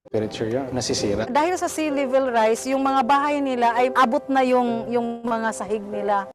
Temperature yan, nasisira. Dahil sa sea level rise, yung mga bahay nila ay abot na yung mga sahig nila.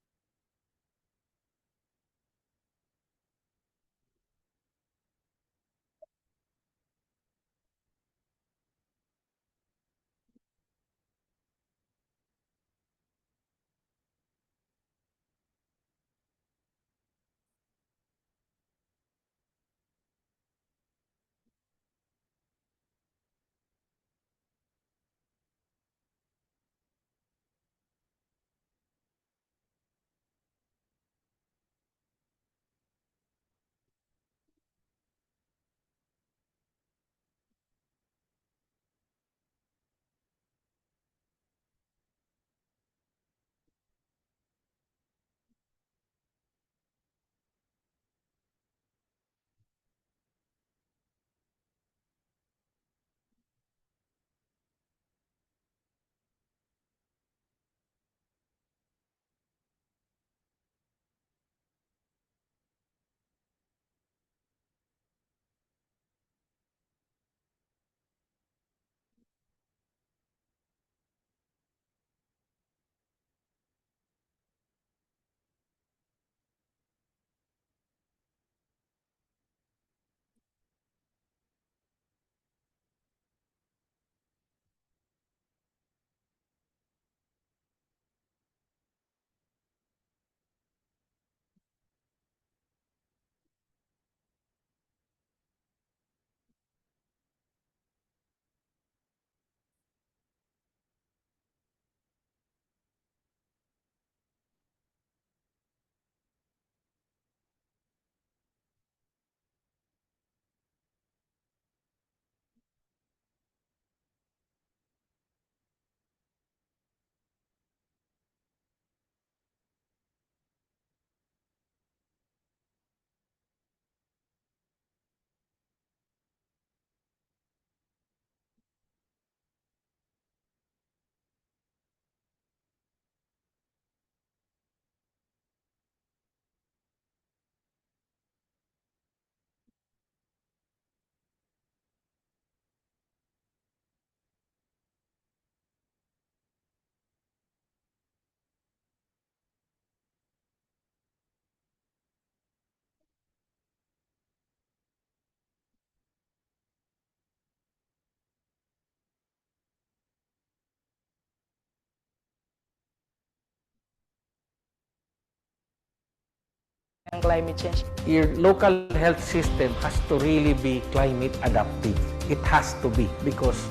Climate change. Your local health system has to really be climate adaptive. It has to be because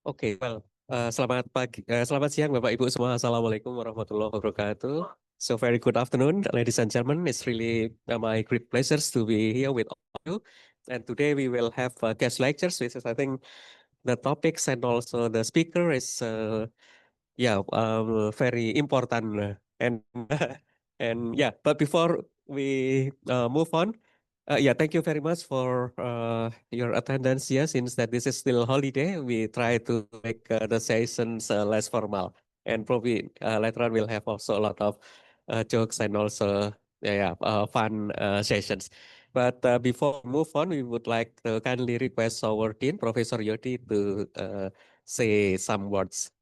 Oke, selamat siang Bapak Ibu semua. Assalamualaikum warahmatullahi wabarakatuh. So very good afternoon, ladies and gentlemen. It's really my great pleasure to be here with all of you. And today we will have guest lectures, which is I think the topics and also the speaker is very important. And and yeah, but before we move on, thank you very much for your attendance here. Since that this is still holiday, we try to make the sessions less formal, and probably later on we'll have also a lot of jokes and also fun sessions. But before we move on, we would like to kindly request our dean, Professor Yodi, to say some words.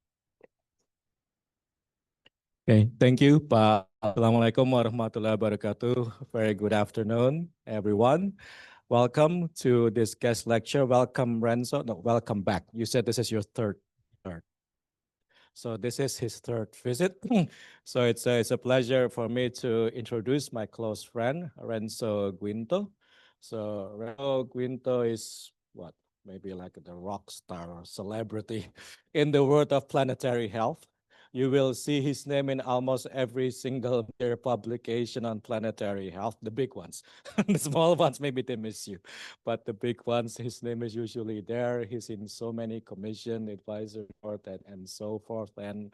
Okay, thank you, Pak. Assalamualaikum warahmatullahi wabarakatuh. Very good afternoon, everyone. Welcome to this guest lecture. Welcome, Renzo. No, welcome back. You said this is your third. So this is his third visit. So it's a pleasure for me to introduce my close friend, Renzo Guinto. So Renzo Guinto is what? Maybe like the rock star or celebrity in the world of planetary health. You will see his name in almost every single major publication on planetary health, the big ones. The small ones, maybe they miss you. But the big ones, his name is usually there. He's in so many commission, advisory board, and so forth. And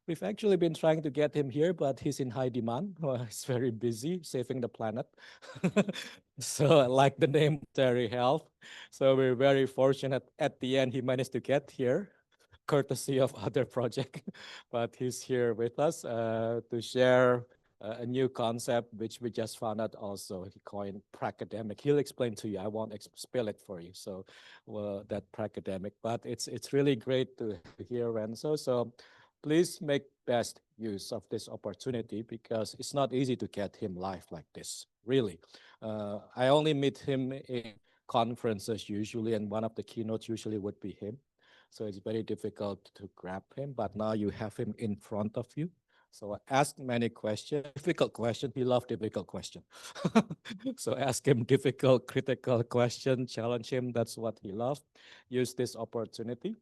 we've actually been trying to get him here, but he's in high demand. He's very busy saving the planet. So like the name, Terry Health. So we're very fortunate at the end he managed to get here, courtesy of other project. But he's here with us to share a new concept which we just found out also. He coined Pracademic. He'll explain to you. I won't spell it for you. So that Pracademic, but it's really great to hear Renzo. So please make best use of this opportunity because it's not easy to get him live like this. Really, I only meet him in conferences usually, and one of the keynotes usually would be him. So it's very difficult to grab him, but now you have him in front of you. So ask many questions, difficult question. He loves difficult question. So ask him difficult, critical question, challenge him. That's what he loves. Use this opportunity.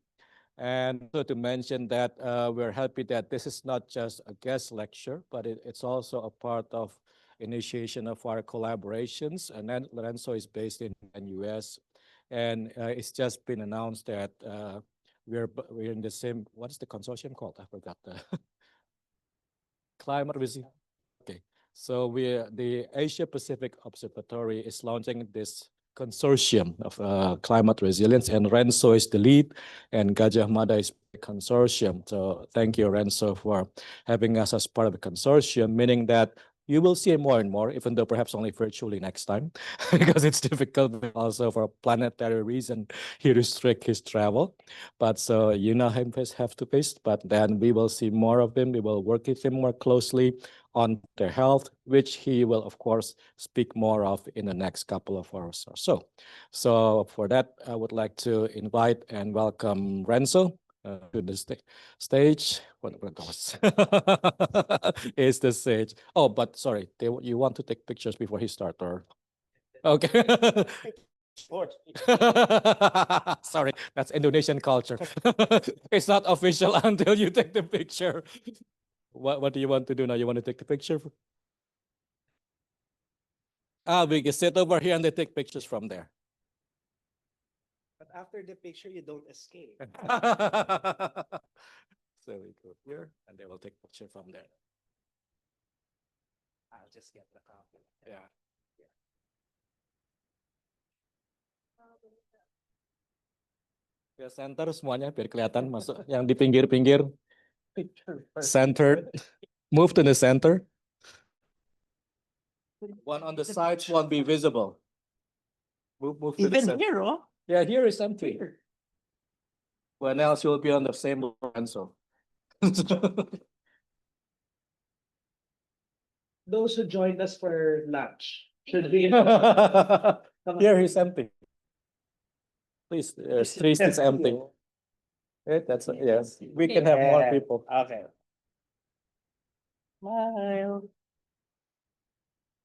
And so to mention that we're happy that this is not just a guest lecture, but it's also a part of initiation of our collaborations. And then Lorenzo is based in the US, and it's just been announced that we're in the same. What is the consortium called? I forgot the climate resilience. Okay, so the Asia Pacific Observatory is launching this consortium of climate resilience, and Renzo is the lead, and Gajah Mada is the consortium. So thank you, Renzo, for having us as part of the consortium, meaning that you will see more and more, even though perhaps only virtually next time, because it's difficult also for a planetary reason. He restrict his travel, but so you know him have to face. But then we will see more of him. We will work with him more closely on their health, which he will of course speak more of in the next couple of hours or so. So for that, I would like to invite and welcome Renzo to the stage. What was is the stage? Oh, but sorry, you want to take pictures before he starts, or okay? Sorry, that's Indonesian culture. It's not official until you take the picture. What do you want to do now? You want to take the picture? We can sit over here and they take pictures from there. But after the picture, you don't escape. So we go here and they will take picture from there. I'll just get the copy. Yeah. Ya center semuanya biar kelihatan masuk yang di pinggir-pinggir. Centered. Move to the center. One on the sides won't be visible. Move to the Even center. here, oh? Yeah, here is empty. When else you'll be on the same Renzo. Those who joined us for lunch should be. Here is empty. Please, street is empty. Okay, that's yes. We can have more people. Okay. Smile.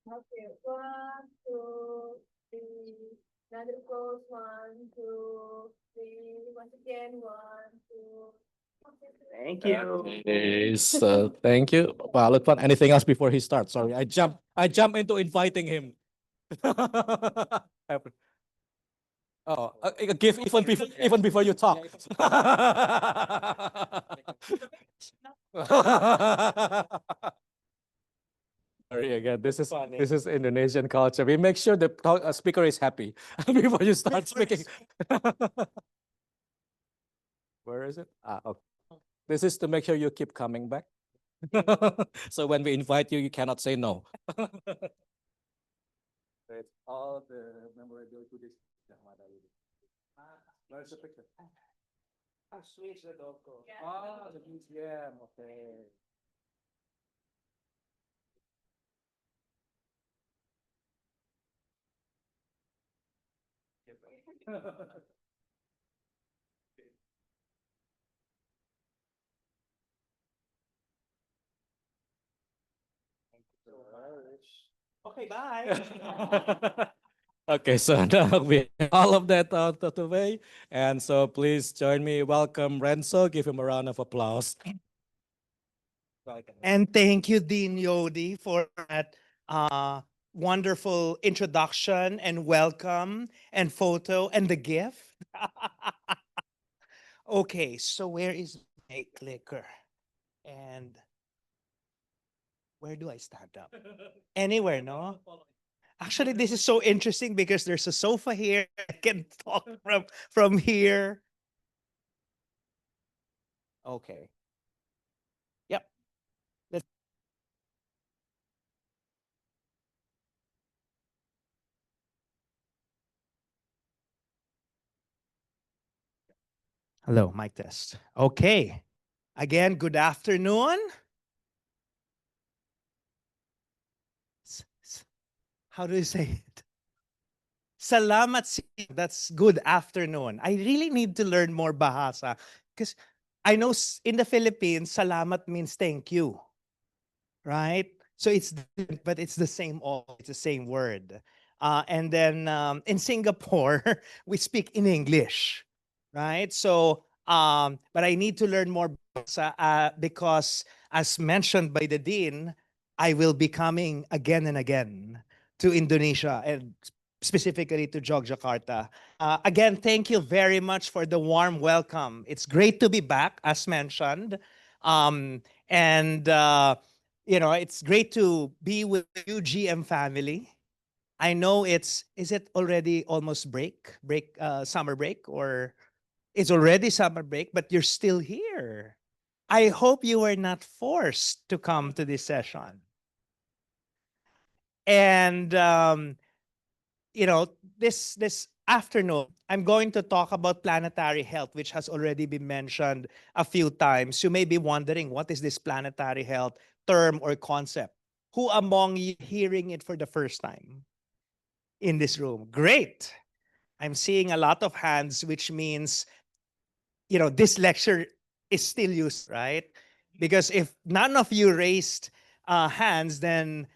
Okay, 1, 2, 3. Another pose, 1, 2, 3. Once again, 1, 2. Thank you. Okay, so thank you. Wow, look fun. Anything else before he starts? Sorry, I jump into inviting him. Oh, a gift even before you talk. Sorry again. This is Indonesian culture. We make sure the speaker is happy before you start speaking. Where is it? Okay. This is to make sure you keep coming back. So when we invite you, you cannot say no. It's all the memorabilia to this. Where's the picture? Switch the logo. Ah, the museum. Okay. Okay, bye. Okay, so now we have all of that out of the way. And so please join me. Welcome Renzo. Give him a round of applause. And thank you, Dean Yodi, for that wonderful introduction and welcome and photo and the gift. Okay, so where is my clicker? And where do I stand up? Anywhere, no? Actually, this is so interesting because there's a sofa here. I can talk from here. Okay. Yep. Hello, mic test. Okay. Again, good afternoon. How do you say it? Salamat siang. That's good afternoon. I really need to learn more Bahasa because I know in the Philippines, salamat means thank you, right? So it's different, but it's the same all. It's the same word. And then in Singapore, we speak in English, right? So, but I need to learn more Bahasa because, as mentioned by the dean, I will be coming again and again to Indonesia and specifically to Yogyakarta. Again, thank you very much for the warm welcome. It's great to be back, as mentioned. And it's great to be with you, GM family. I know is it already almost summer break, or it's already summer break, but you're still here. I hope you were not forced to come to this session. And this afternoon, I'm going to talk about planetary health, which has already been mentioned a few times. You may be wondering, what is this planetary health term or concept? Who among you hearing it for the first time in this room? Great. I'm seeing a lot of hands, which means, this lecture is still used, right? Because if none of you raised hands, then,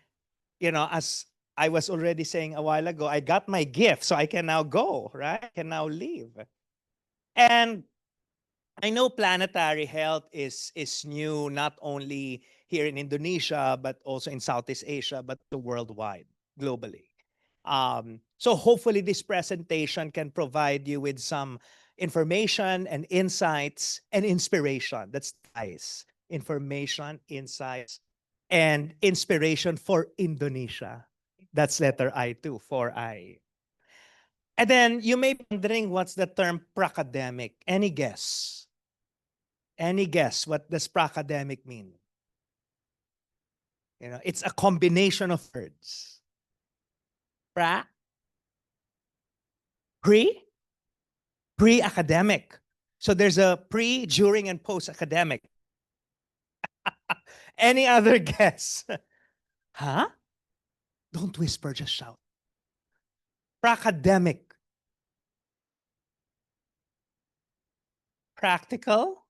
as I was already saying a while ago, I got my gift, so I can now go, right? I can now leave. And I know planetary health is new, not only here in Indonesia, but also in Southeast Asia, but worldwide, globally. So hopefully this presentation can provide you with some information and insights and inspiration. That's nice. Information, insights, and inspiration for Indonesia. That's letter I too, for I. And then you may be wondering, what's the term Pracademic? Any guess? Any guess what does Pracademic mean? It's a combination of words. Pra, pre-academic. So there's a pre, during, and post-academic. Any other guess? Huh? Don't whisper, just shout. Pracademic. Practical.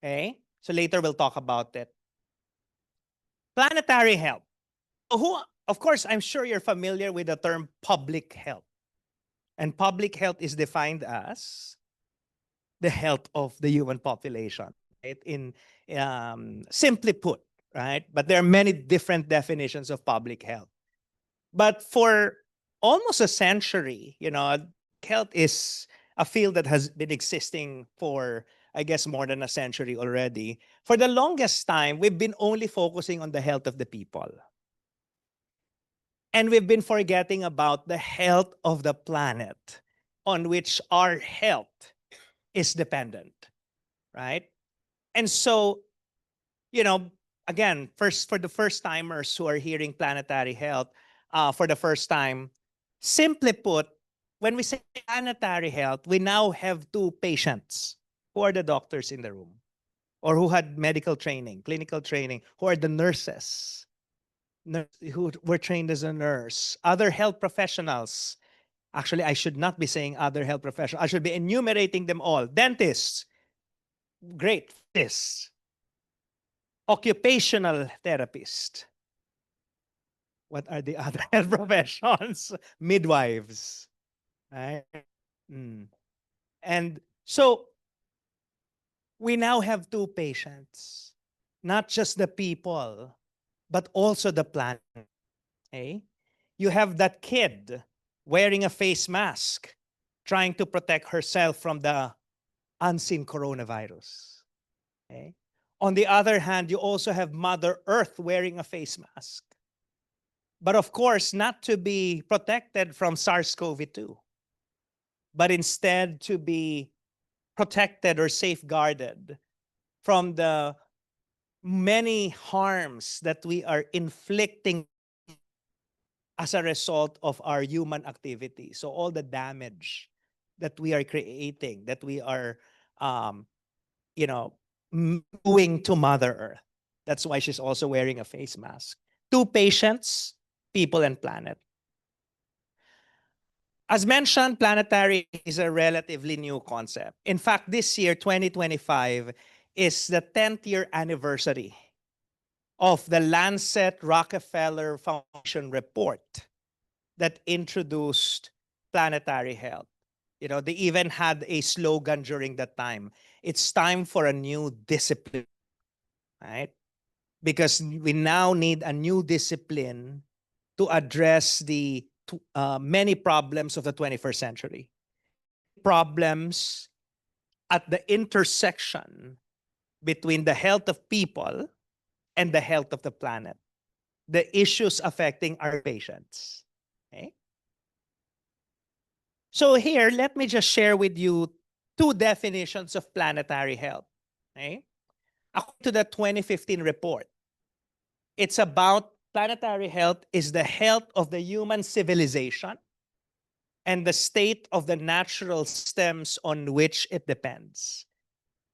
Okay. So later we'll talk about it. Planetary health. Of course, I'm sure you're familiar with the term public health. And public health is defined as the health of the human population, right? In simply put, right? But there are many different definitions of public health. But for almost a century, health is a field that has been existing for, I guess, more than a century already. For the longest time, we've been only focusing on the health of the people. And we've been forgetting about the health of the planet on which our health is dependent, right? And so, again, for the first timers who are hearing planetary health for the first time, simply put, when we say planetary health, we now have two patients who are the doctors in the room, or who had medical training, clinical training, who are the nurses, who were trained as a nurse, other health professionals. Actually, I should not be saying other health professionals. I should be enumerating them all. Dentists, great. This occupational therapist. What are the other health professions? Midwives, right? And so we now have two patients, not just the people, but also the planet. Okay? You have that kid wearing a face mask, trying to protect herself from the unseen coronavirus. Okay? On the other hand, you also have Mother Earth wearing a face mask. But of course, not to be protected from SARS-CoV-2, but instead to be protected or safeguarded from the many harms that we are inflicting as a result of our human activity. So all the damage that we are creating, that we are, you know, doing to Mother Earth. That's why she's also wearing a face mask. Two patients, people and planet. As mentioned, planetary is a relatively new concept. In fact, this year, 2025, is the 10th year anniversary of the Lancet Rockefeller Foundation report that introduced planetary health. You know, they even had a slogan during that time. It's time for a new discipline, right? Because we now need a new discipline to address the many problems of the 21st century. Problems at the intersection between the health of people and the health of the planet. The issues affecting our patients. Okay? So here, let me just share with you two definitions of planetary health. Okay? According to the 2015 report, it's about planetary health is the health of the human civilization and the state of the natural systems on which it depends.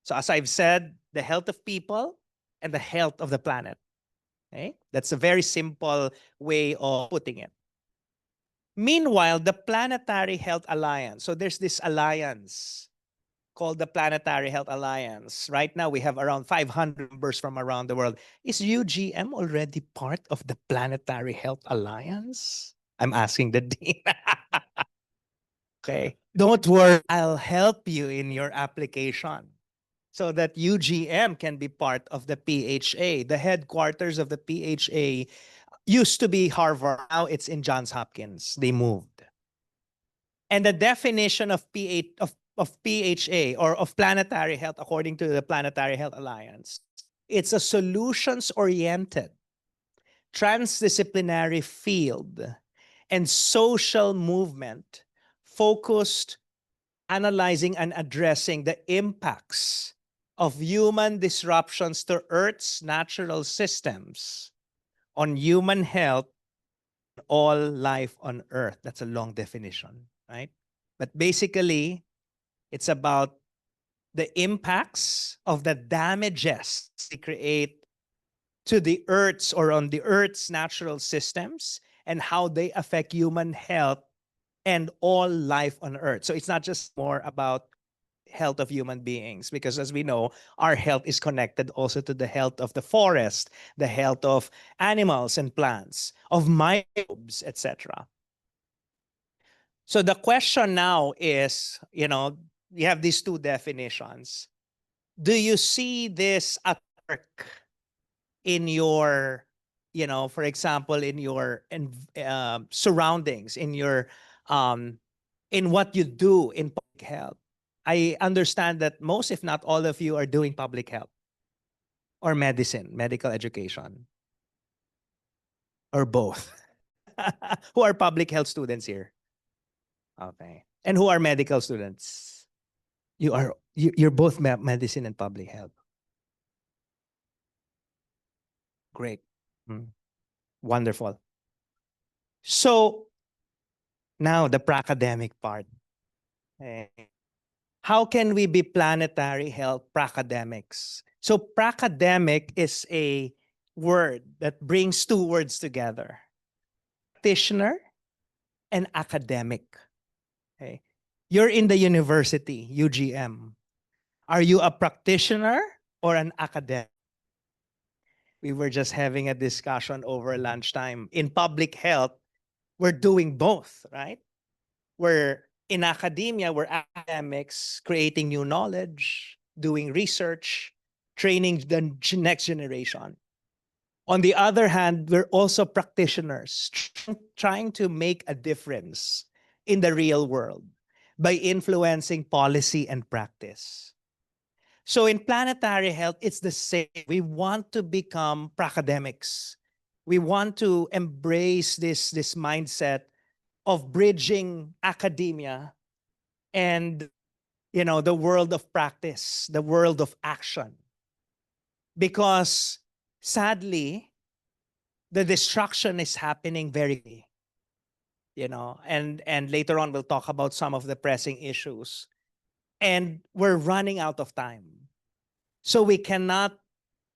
So as I've said, the health of people and the health of the planet. Okay? That's a very simple way of putting it. Meanwhile, the Planetary Health Alliance. So there's this alliance called the Planetary Health Alliance. Right now, we have around 500 members from around the world. Is UGM already part of the Planetary Health Alliance? I'm asking the dean. Okay. Don't worry. I'll help you in your application so that UGM can be part of the PHA. The headquarters of the PHA used to be Harvard. Now it's in Johns Hopkins. They moved. And the definition of PHA or of planetary health, according to the Planetary Health Alliance, it's a solutions-oriented, transdisciplinary field and social movement focused analyzing and addressing the impacts of human disruptions to Earth's natural systems on human health, all life on Earth. That's a long definition, right? But basically, it's about the impacts of the damages they create to the Earth's or on the Earth's natural systems and how they affect human health and all life on Earth. So it's not just more about health of human beings, because as we know, our health is connected also to the health of the forest, the health of animals and plants, of microbes, etc. So the question now is, you know, you have these two definitions. Do you see this at work in your, you know, for example, in your surroundings, in your, in what you do in public health? I understand that most, if not all of you, are doing public health or medicine, medical education, or both. Who are public health students here? Okay. And who are medical students? You're both medicine and public health. Great. Wonderful. So now the Pracademic part. How can we be planetary health Pracademics? So Pracademic is a word that brings two words together: practitioner and academic. Okay. You're in the university, UGM. Are you a practitioner or an academic? We were just having a discussion over lunchtime. In public health, we're doing both, right? We're in academia, we're academics creating new knowledge, doing research, training the next generation. On the other hand, we're also practitioners trying to make a difference in the real world by influencing policy and practice. So in planetary health, it's the same. We want to become pracademics. We want to embrace this mindset of bridging academia and, you know, the world of practice, the world of action. Because sadly, the destruction is happening very quickly. and later on we'll talk about some of the pressing issues. And we're running out of time. So we cannot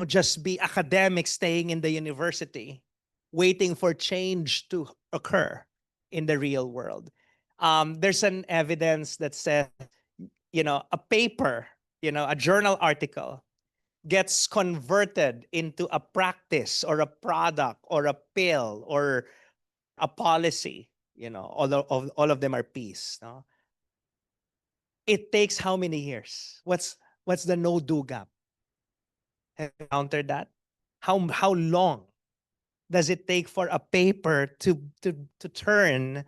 just be academics staying in the university, waiting for change to occur in the real world. There's an evidence that says, a paper, a journal article gets converted into a practice or a product or a pill or a policy, all of them are P's. No? It takes how many years? What's the no-do gap? Have you encountered that? How long does it take for a paper to turn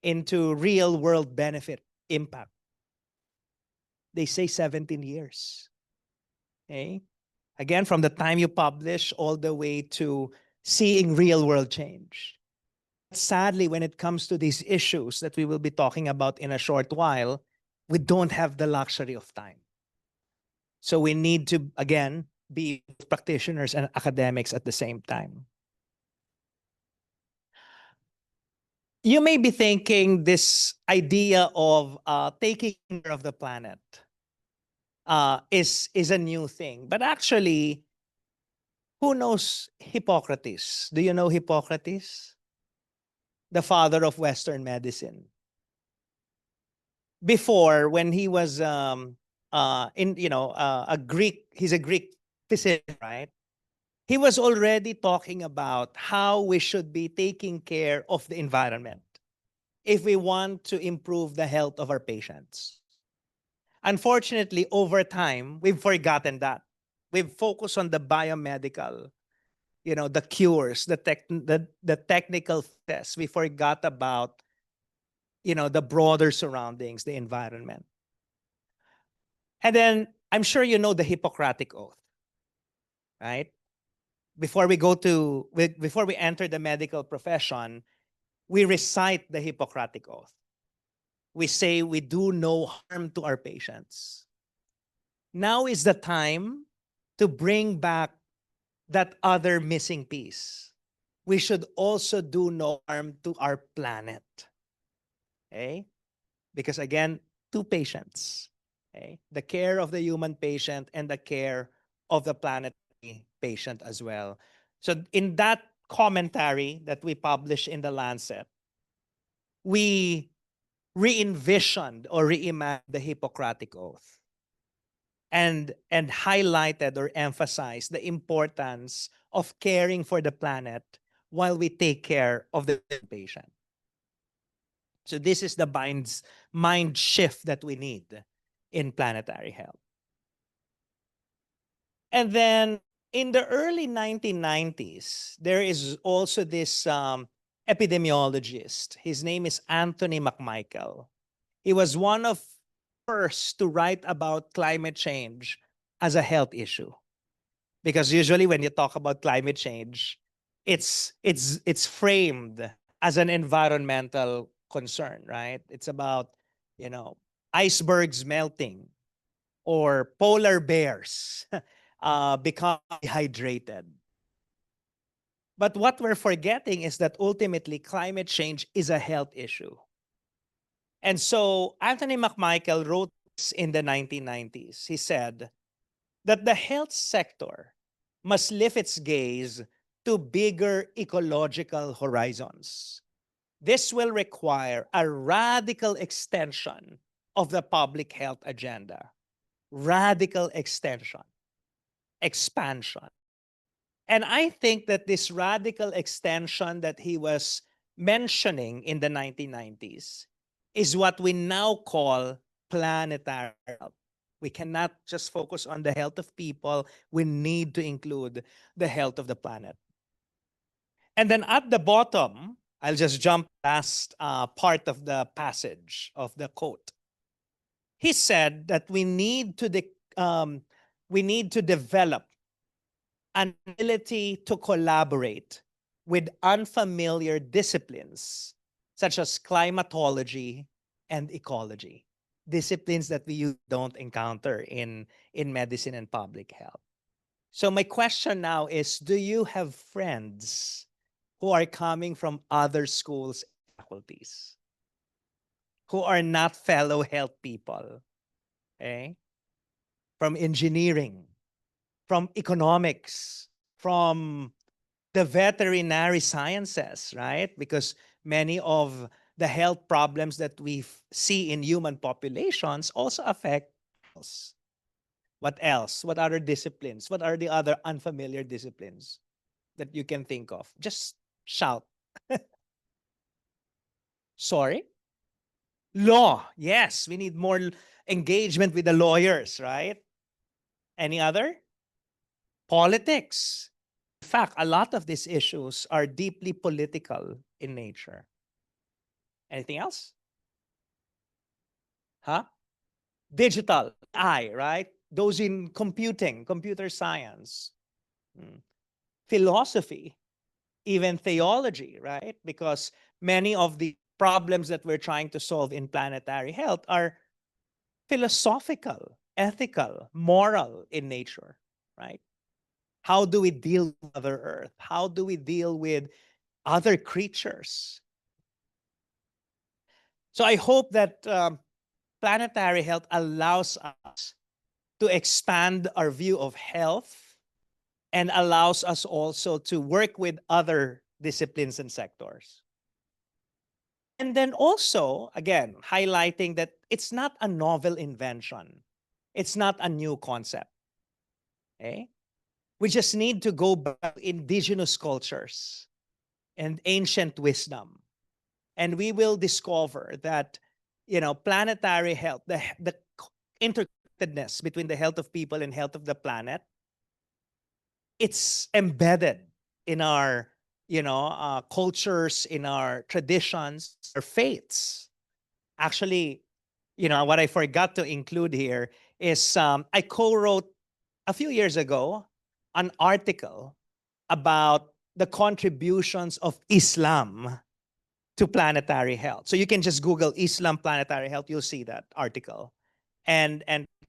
into real world benefit impact? They say 17 years. Okay? Again, from the time you publish all the way to seeing real world change. Sadly, when it comes to these issues that we will be talking about in a short while, we don't have the luxury of time. So we need to, again, be practitioners and academics at the same time. You may be thinking this idea of taking care of the planet is a new thing. But actually, who knows Hippocrates? Do you know Hippocrates? The father of Western medicine. Before, when he was a Greek, he's a Greek physician, right? He was already talking about how we should be taking care of the environment if we want to improve the health of our patients. Unfortunately, over time, we've forgotten that. We've focused on the biomedical, the cures, the technical tests. We forgot about, the broader surroundings, the environment. And then I'm sure you know the Hippocratic Oath, right? Before we enter the medical profession, we recite the Hippocratic Oath. We say we do no harm to our patients. Now is the time to bring back that other missing piece. We should also do no harm to our planet. Okay? Because again, two patients. Okay? The care of the human patient and the care of the planetary patient as well. So in that commentary that we published in the Lancet, we re-envisioned or reimagined the Hippocratic Oath and highlighted or emphasized the importance of caring for the planet while we take care of the patient. So this is the mind shift that we need in planetary health. And then in the early 1990s, there is also this epidemiologist. His name is Anthony McMichael. He was one of the first to write about climate change as a health issue. Because usually when you talk about climate change, it's framed as an environmental concern, right? It's about, icebergs melting or polar bears become dehydrated. But what we're forgetting is that ultimately climate change is a health issue. And so Anthony McMichael wrote this in the 1990s. He said that the health sector must lift its gaze to bigger ecological horizons. This will require a radical extension of the public health agenda. Radical extension, expansion. And I think that this radical extension that he was mentioning in the 1990s is what we now call planetary health. We cannot just focus on the health of people. We need to include the health of the planet. And then at the bottom, I'll just jump last part of the passage of the quote. He said that we need to develop an ability to collaborate with unfamiliar disciplines such as climatology and ecology, disciplines that we don't encounter in medicine and public health. So my question now is, do you have friends who are coming from other schools and faculties who are not fellow health people, okay? From engineering, from economics, from the veterinary sciences, right? Because many of the health problems that we see in human populations also affect us. What else? What other disciplines? What are the other unfamiliar disciplines that you can think of? Just shout. Sorry? Law. Yes, we need more engagement with the lawyers, right? Any other? Politics. In fact, a lot of these issues are deeply political in nature. Anything else? Huh? Digital, right? Those in computing, computer science, philosophy, even theology, right? Because many of the problems that we're trying to solve in planetary health are philosophical, ethical, moral in nature, right? How do we deal with Mother Earth? How do we deal with other creatures? So I hope that planetary health allows us to expand our view of health and allows us also to work with other disciplines and sectors. And then also, again, highlighting that it's not a novel invention. It's not a new concept. Okay? We just need to go back to indigenous cultures and ancient wisdom. And we will discover that, planetary health, the interconnectedness between the health of people and health of the planet, it's embedded in our, cultures, in our traditions, our faiths. Actually, what I forgot to include here is I co-wrote a few years ago an article about the contributions of Islam to planetary health. So you can just Google Islam planetary health, you'll see that article. And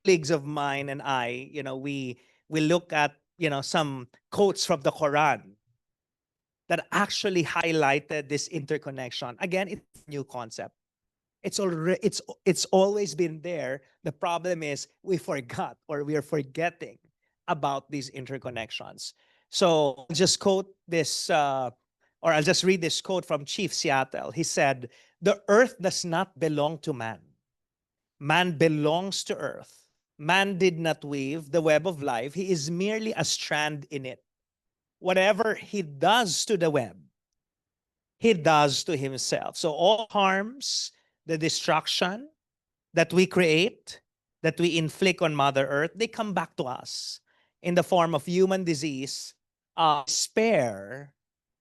colleagues of mine and I, we look at, some quotes from the Quran that actually highlighted this interconnection. Again, it's a new concept. It's always been there. The problem is we forgot or we are forgetting about these interconnections. So I'll just quote this, or I'll just read this quote from Chief Seattle. He said, "The earth does not belong to man. Man belongs to earth. Man did not weave the web of life. He is merely a strand in it. Whatever he does to the web, he does to himself." So all harms, the destruction that we create, that we inflict on Mother Earth, they come back to us in the form of human disease, despair,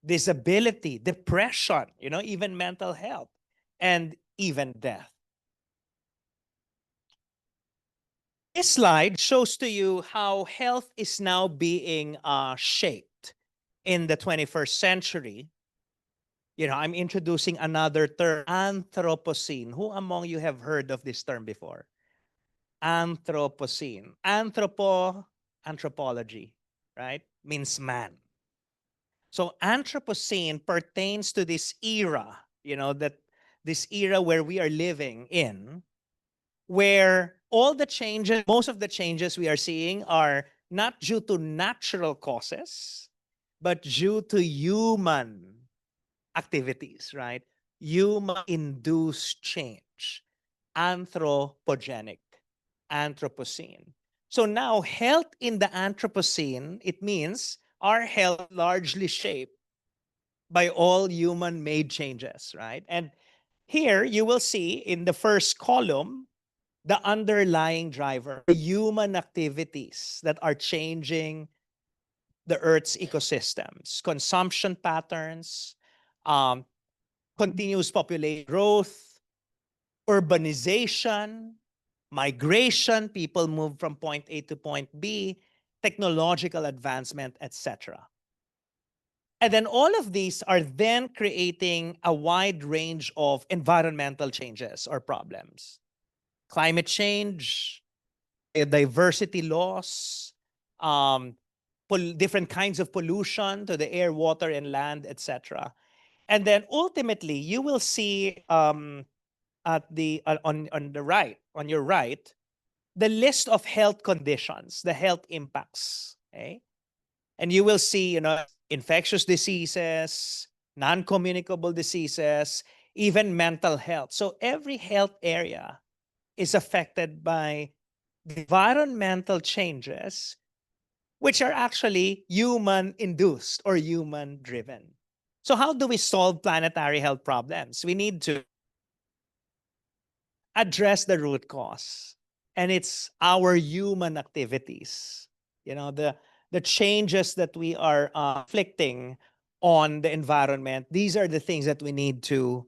disability, depression, even mental health, and even death. This slide shows to you how health is now being shaped in the 21st century. I'm introducing another term, Anthropocene. Who among you have heard of this term before? Anthropocene. Anthropology, right? Means man. So Anthropocene pertains to this era, that this era where we are living in, where all the changes, most of the changes we are seeing are not due to natural causes, but due to human activities, right? Human-induced change, anthropogenic, Anthropocene. So now health in the Anthropocene, it means our health largely shaped by all human-made changes, right? And here you will see in the first column, the underlying driver, the human activities that are changing the Earth's ecosystems, consumption patterns, continuous population growth, urbanization, migration, people move from point A to point B, technological advancement, etc. And then all of these are then creating a wide range of environmental changes or problems. Climate change, diversity loss, different kinds of pollution to the air, water, and land, etc. And then ultimately, you will see at the on the right, on your right, the list of health conditions, the health impacts. Okay, and you will see, infectious diseases, non-communicable diseases, even mental health. So every health area is affected by environmental changes, which are actually human induced or human driven. So how do we solve planetary health problems? We need to address the root cause. And it's our human activities. The changes that we are inflicting on the environment, these are the things that we need to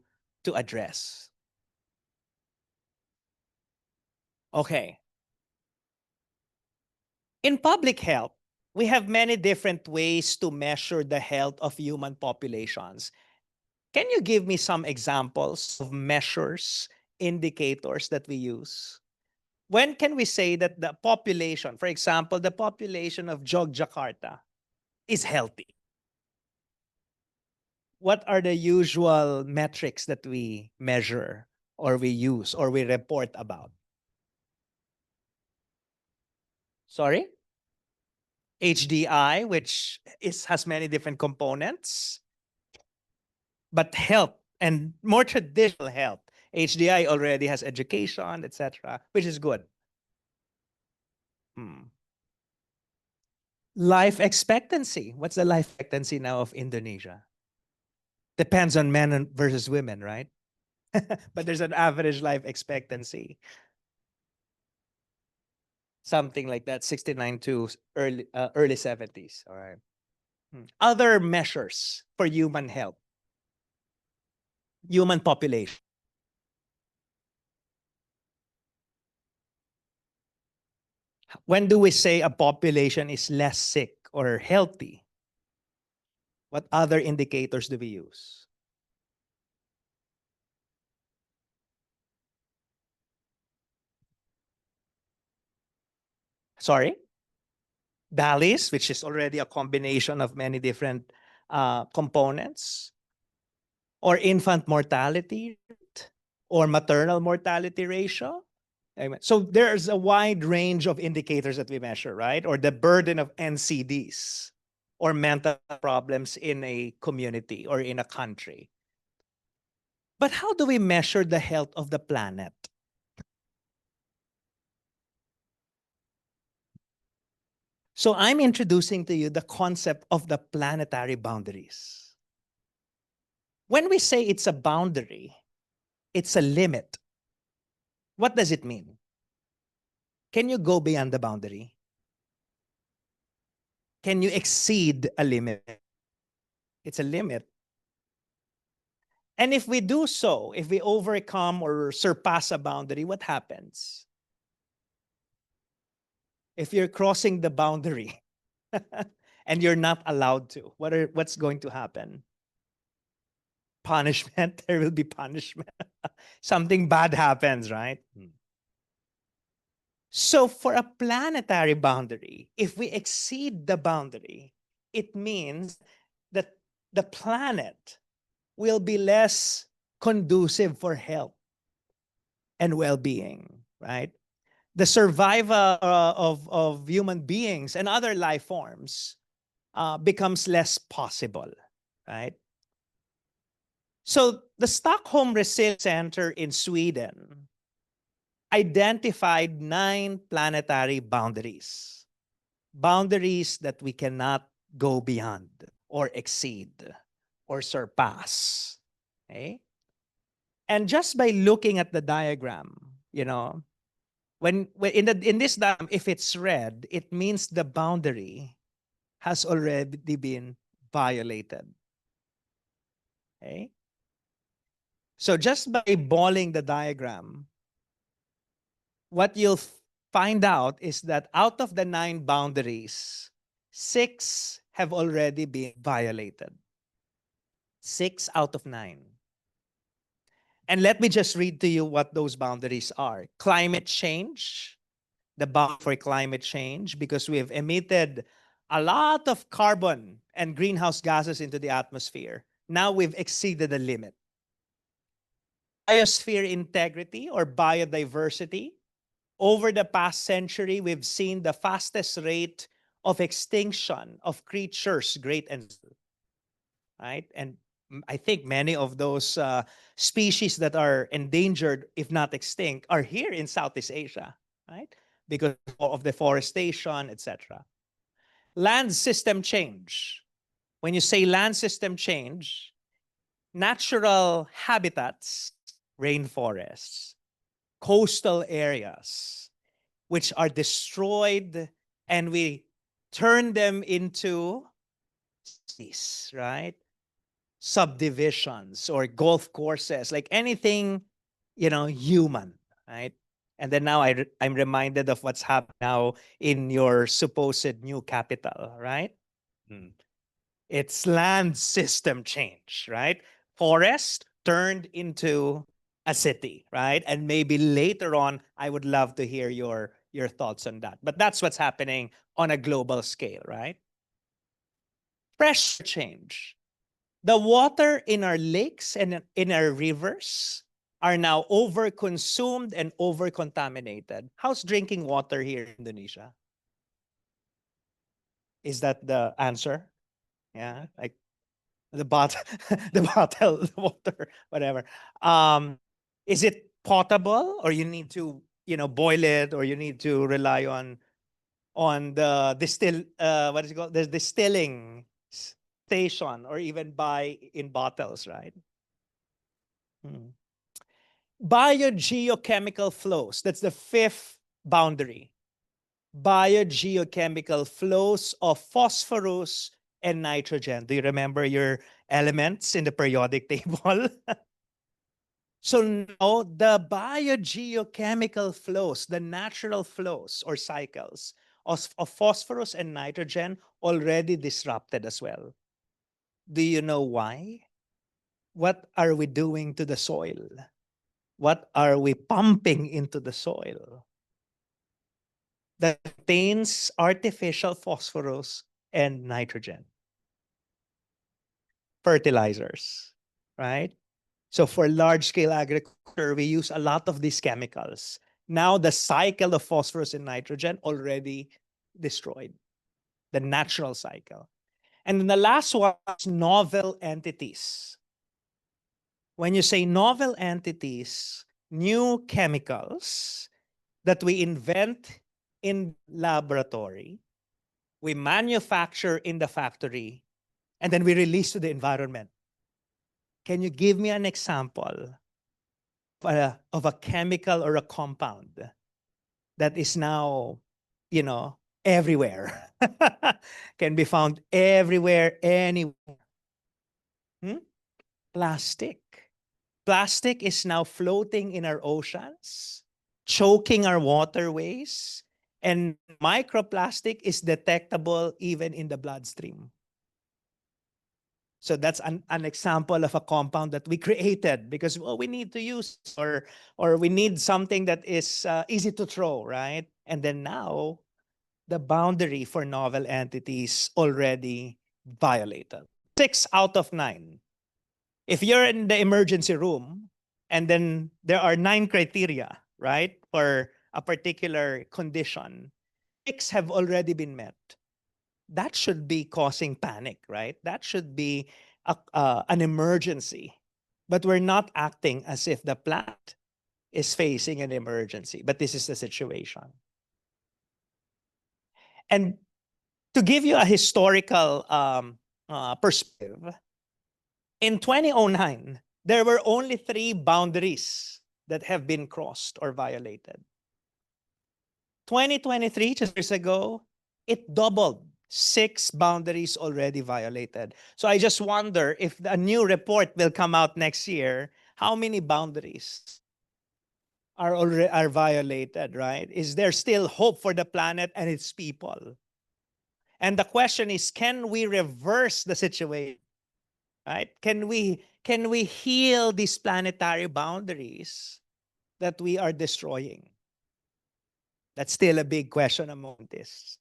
address. Okay. In public health, we have many different ways to measure the health of human populations. Can you give me some examples of measures, indicators that we use? When can we say that the population, for example, the population of Jogjakarta is healthy? What are the usual metrics that we measure or we use or we report about? Sorry? HDI, which has many different components, but health and more traditional health. HDI already has education, etc., which is good. Life expectancy. What's the life expectancy now of Indonesia? Depends on men versus women, right? But there's an average life expectancy. Something like that, 69 to early 70s. All right. Other measures for human health, human population. When do we say a population is less sick or healthy? What other indicators do we use? Sorry? DALIs, which is already a combination of many different components, or infant mortality rate, or maternal mortality ratio. So there's a wide range of indicators that we measure, right? Or the burden of NCDs or mental problems in a community or in a country. But how do we measure the health of the planet? So I'm introducing to you the concept of the planetary boundaries. When we say it's a boundary, it's a limit. What does it mean? Can you go beyond the boundary? Can you exceed a limit? It's a limit. And if we do so, if we overcome or surpass a boundary, what happens? If you're crossing the boundary and you're not allowed to, what's going to happen? Punishment. There will be punishment. Something bad happens, right? So for a planetary boundary, if we exceed the boundary, it means that the planet will be less conducive for health and well-being, right? The survival of human beings and other life forms becomes less possible, right? So the Stockholm Resilience Center in Sweden identified 9 planetary boundaries. Boundaries that we cannot go beyond or exceed or surpass. Okay? And just by looking at the diagram, when in this diagram, if it's red, it means the boundary has already been violated. Okay? So just by balling the diagram, what you'll find out is that out of the 9 boundaries, 6 have already been violated. 6 out of 9. And let me just read to you what those boundaries are. Climate change, the bound for climate change, because we have emitted a lot of carbon and greenhouse gases into the atmosphere. Now we've exceeded the limit. Biosphere integrity or biodiversity. Over the past century, we've seen the fastest rate of extinction of creatures, great and small, right? And I think many of those species that are endangered, if not extinct, are here in Southeast Asia, right? Because of deforestation, etc. Land system change. When you say land system change, natural habitats, rainforests, coastal areas, which are destroyed and we turn them into cities, right? Subdivisions or golf courses, like anything, human, right? And then now I'm reminded of what's happening now in your supposed new capital, right? Hmm. It's land system change, right? Forest turned into a city, right? And maybe later on, I would love to hear your thoughts on that. But that's what's happening on a global scale, right? Pressure change. The water in our lakes and in our rivers are now over-consumed and over-contaminated. How's drinking water here in Indonesia? Is that the answer? Yeah, like the bottle, the bottle, the water, whatever. Is it potable, or you need to, boil it, or you need to rely on the what is it called? The distilling station, or even buy in bottles, right? Hmm. Biogeochemical flows. That's the fifth boundary. Biogeochemical flows of phosphorus and nitrogen. Do you remember your elements in the periodic table? So now the biogeochemical flows, the natural flows or cycles of phosphorus and nitrogen already disrupted as well. Do you know why? What are we doing to the soil? What are we pumping into the soil that contains artificial phosphorus and nitrogen? Fertilizers, right? So for large-scale agriculture, we use a lot of these chemicals. Now the cycle of phosphorus and nitrogen already destroyed, the natural cycle. And then the last one is novel entities. When you say novel entities, new chemicals that we invent in laboratory, we manufacture in the factory, and then we release to the environment. Can you give me an example of a chemical or a compound that is now, everywhere? Can be found everywhere, anywhere. Plastic. Plastic is now floating in our oceans, choking our waterways, and microplastic is detectable even in the bloodstream. So that's an example of a compound that we created because we need to use or we need something that is easy to throw, right? And then now the boundary for novel entities already violated. 6 out of 9. If you're in the emergency room and then there are 9 criteria, right, for a particular condition, 6 have already been met. That should be causing panic, right? That should be an emergency. But we're not acting as if the plant is facing an emergency, but this is the situation. And to give you a historical perspective, in 2009, there were only 3 boundaries that have been crossed or violated. 2023, just years ago, it doubled. 6 boundaries already violated. So I just wonder if a new report will come out next year, how many boundaries are violated, right? Is there still hope for the planet and its people? And the question is, can we reverse the situation? Right? Can we heal these planetary boundaries that we are destroying? That's still a big question among this.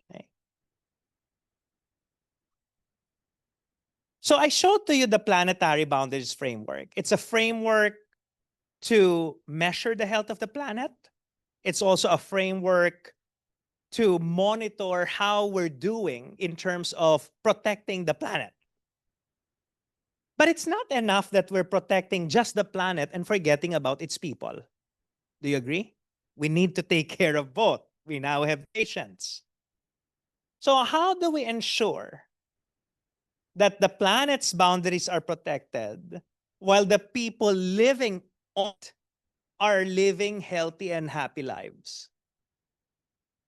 Okay. So I showed to you the planetary boundaries framework. It's a framework to measure the health of the planet. It's also a framework to monitor how we're doing in terms of protecting the planet. But it's not enough that we're protecting just the planet and forgetting about its people. Do you agree? We need to take care of both. We now have patients. So how do we ensure that the planet's boundaries are protected while the people living on it are living healthy and happy lives?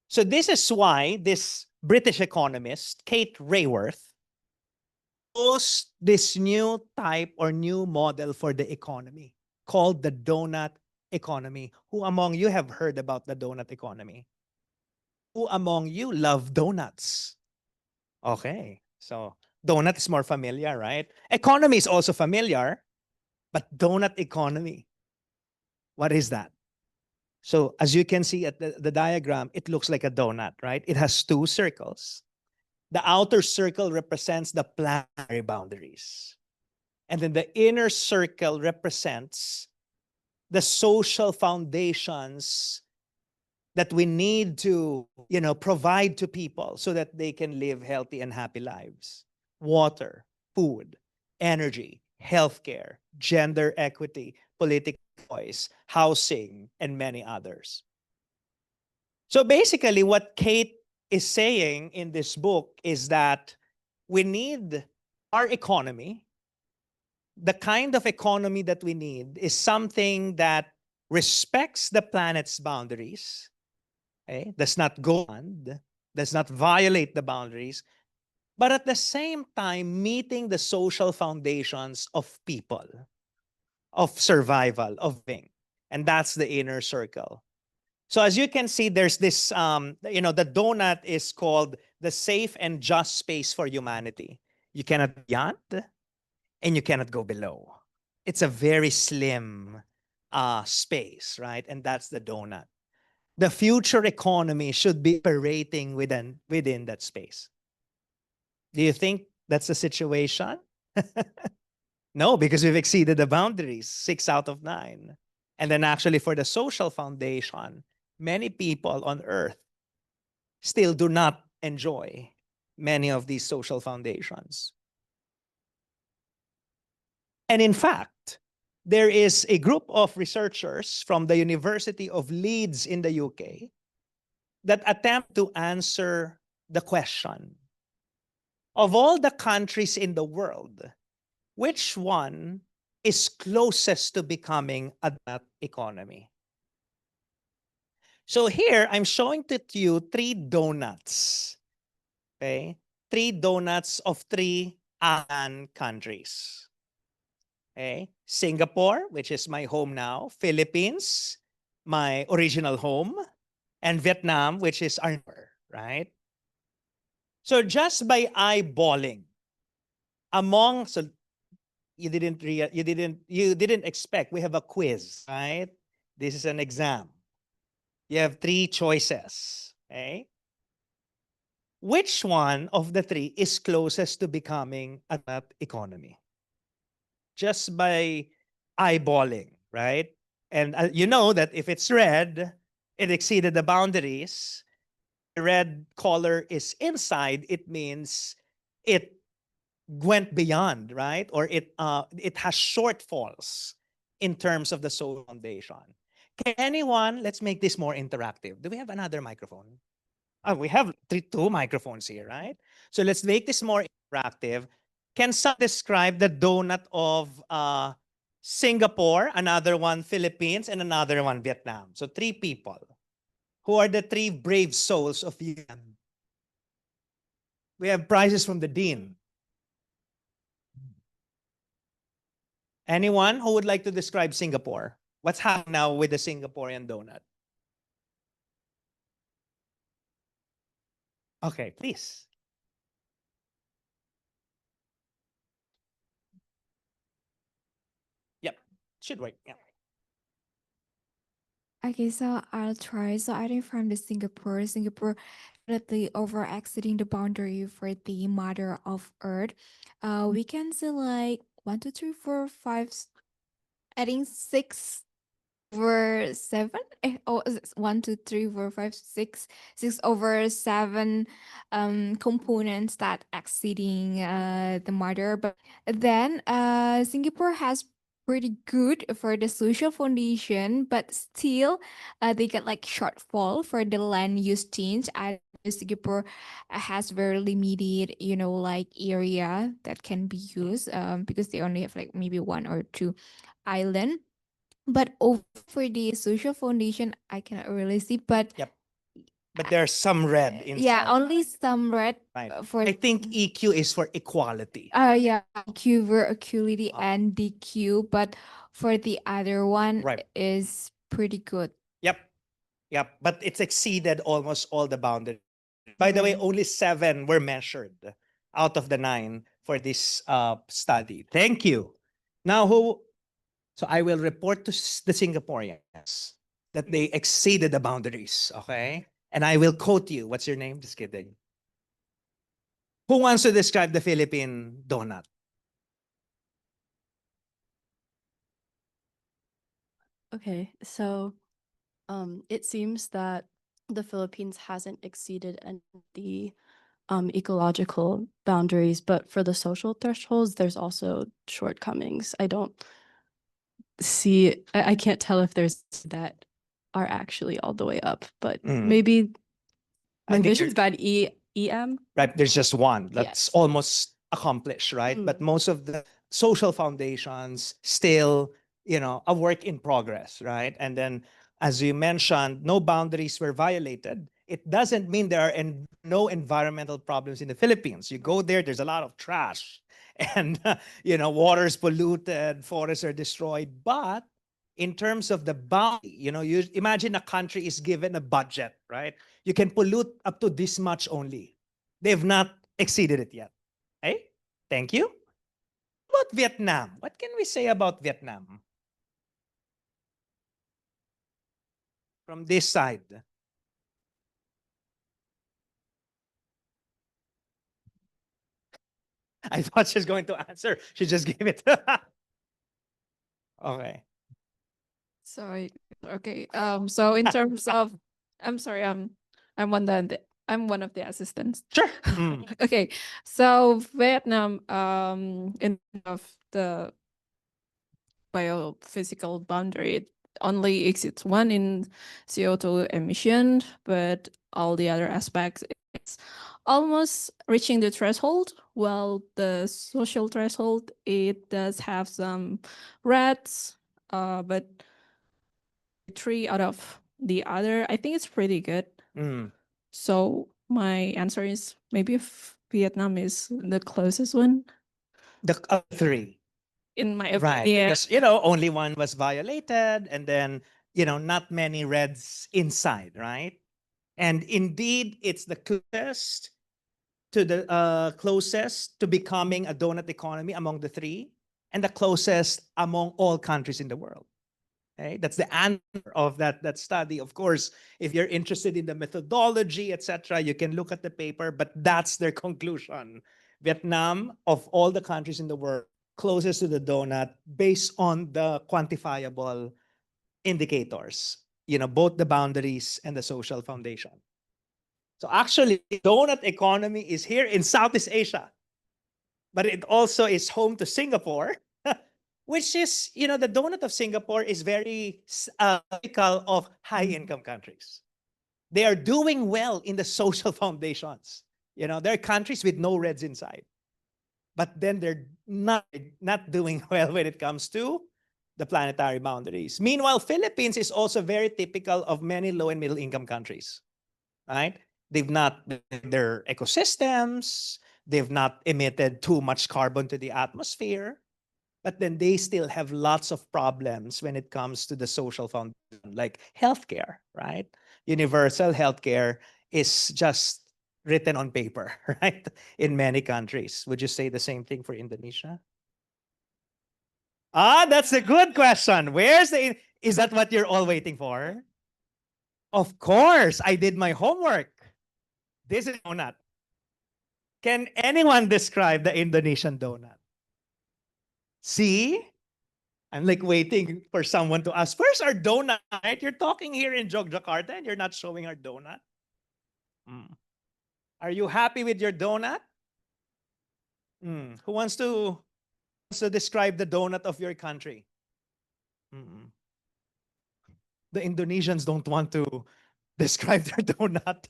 So this is why this British economist, Kate Raworth, proposed this new type or new model for the economy called the donut economy. Who among you have heard about the donut economy? Who among you love donuts? Okay, so donut is more familiar, right? Economy is also familiar, but donut economy, what is that? So as you can see at the diagram, it looks like a donut, right? It has two circles. The outer circle represents the planetary boundaries. And then the inner circle represents the social foundations that we need to, provide to people so that they can live healthy and happy lives. Water, food, energy, healthcare, gender equity, political voice, housing, and many others. So basically, what Kate is saying in this book is that we need our economy. The kind of economy that we need is something that respects the planet's boundaries, okay? Does not go beyond, does not violate the boundaries, but at the same time meeting the social foundations of people, of survival, of being. And that's the inner circle. So as you can see, there's this, the donut is called the safe and just space for humanity. You cannot go beyond and you cannot go below. It's a very slim space, right? And that's the donut. The future economy should be operating within that space. Do you think that's the situation? No, because we've exceeded the boundaries, 6 out of 9. And then actually for the social foundation, many people on Earth still do not enjoy many of these social foundations. And in fact, there is a group of researchers from the University of Leeds in the UK that attempt to answer the question, of all the countries in the world, which one is closest to becoming a donut economy? So here, I'm showing to you 3 donuts, okay? 3 donuts of 3 ASEAN countries. Okay? Singapore, which is my home now, Philippines, my original home, and Vietnam, which is our neighbor, right? So just by eyeballing so you didn't expect we have a quiz, right? This is an exam. You have 3 choices, okay? Which one of the 3 is closest to becoming a donut economy? Just by eyeballing, right? And you know that if it's red, it exceeded the boundaries. The red color is inside, it means it went beyond, right? Or it has shortfalls in terms of the social foundation. Can anyone, let's make this more interactive. Do we have another microphone? Oh, we have 2 microphones here, right? So let's make this more interactive. Can some describe the donut of Singapore, another one Philippines, and another one Vietnam? So 3 people. Who are the 3 brave souls of Vietnam? We have prizes from the dean. Anyone who would like to describe Singapore? What's happening now with the Singaporean donut? Okay, please. Yep, should work. Yeah. Okay, so I'll try. So I think from the Singapore definitely over exceeding the boundary for the mother of Earth. We can see like 1, 2, 3, 4, 5. I think 6/7. 1, 2, 3, 4, 5, 6. 6/7 components that exceeding the mother. But then Singapore has pretty good for the social foundation, but still they get like shortfall for the land use change. I Singapore has very limited, like area that can be used because they only have like maybe 1 or 2 island. But over for the social foundation, I cannot really see. But Yep. But there's some red yeah, inside. only some red Right. for. I think EQ is for equality. Yeah, EQ for acuity Ah. and DQ, but for the other one Right. is pretty good. Yep. Yep. But it's exceeded almost all the boundaries. By the way, Right. only 7 were measured out of the 9 for this study. Thank you. Now, so I will report to the Singaporeans that they exceeded the boundaries. Okay. And I will quote you. What's your name? Just kidding. Who wants to describe the Philippine donut? Okay, so it seems that the Philippines hasn't exceeded any of the ecological boundaries, but for the social thresholds, there's also shortcomings. I don't see, I can't tell if there's that are actually all the way up, but maybe I my think vision's bad. EM. right, there's just one that's Yes. almost accomplished, right? But most of the social foundations still, a work in progress, right? And then, as you mentioned, no boundaries were violated. It doesn't mean there are no environmental problems in the Philippines. You go there, there's a lot of trash, and water's polluted, forests are destroyed. But in terms of the boundary, you imagine a country is given a budget, right? You can pollute up to this much only. They've not exceeded it yet. Hey, thank you. About Vietnam, what can we say about Vietnam? From this side. I thought she was going to answer. She just gave it. Okay. Sorry. Okay. So in terms of, I'm sorry. I'm one of the assistants. Sure. Okay. So Vietnam, in of the biophysical boundary, it only exceeds 1 in CO2 emission, but all the other aspects, it's almost reaching the threshold. While the social threshold, it does have some reds, but 3 out of the other, I think it's pretty good. So my answer is maybe if Vietnam is the closest one. The 3. In my Right. opinion. Because, only one was violated, and then, not many reds inside, right? And indeed, it's the closest to becoming a donut economy among the 3, and the closest among all countries in the world. Okay? That's the answer of that study. Of course, if you're interested in the methodology, etc., you can look at the paper, but that's their conclusion. Vietnam, of all the countries in the world, closest to the donut based on the quantifiable indicators, both the boundaries and the social foundation. So actually, the donut economy is here in Southeast Asia, but it also is home to Singapore, which is, the donut of Singapore is very typical of high-income countries. They are doing well in the social foundations. There are countries with no reds inside, but then they're not doing well when it comes to the planetary boundaries. Meanwhile, Philippines is also very typical of many low and middle income countries, right? They've not their ecosystems, they've not emitted too much carbon to the atmosphere, but then they still have lots of problems when it comes to the social foundation, like healthcare, right? Universal healthcare is just written on paper, right? In many countries. Would you say the same thing for Indonesia? That's a good question. Is that what you're all waiting for? Of course, I did my homework. This is donut. Can anyone describe the Indonesian donut? See? I'm like waiting for someone to ask. Where's our donut? Right? You're talking here in Yogyakarta and you're not showing our donut. Are you happy with your donut? Who wants to describe the donut of your country? The Indonesians don't want to describe their donut.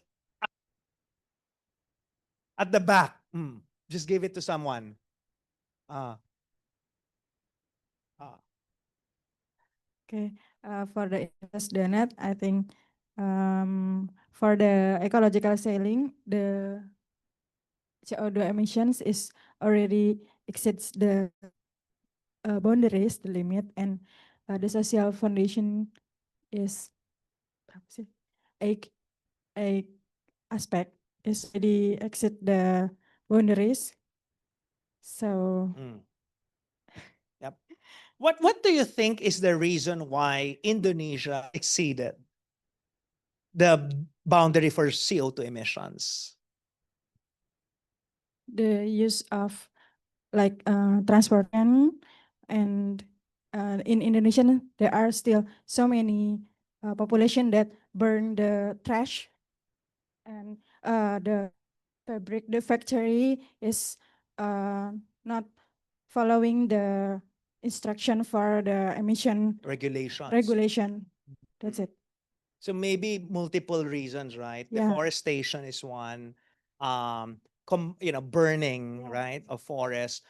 At the back. Just give it to someone. Okay, for the US donut, I think for the ecological ceiling, the CO2 emissions is already exceeds the boundaries, the limit, and the social foundation is a aspect is already exceed the boundaries. So Yep. What do you think is the reason why Indonesia exceeded the boundary for CO2 emissions? the use of like transportation and in Indonesia there are still so many population that burn the trash and the factory is not following the instruction for the emission Regulations. That's it. So maybe multiple reasons, right? Yeah. Deforestation is one. Burning, right, of forests,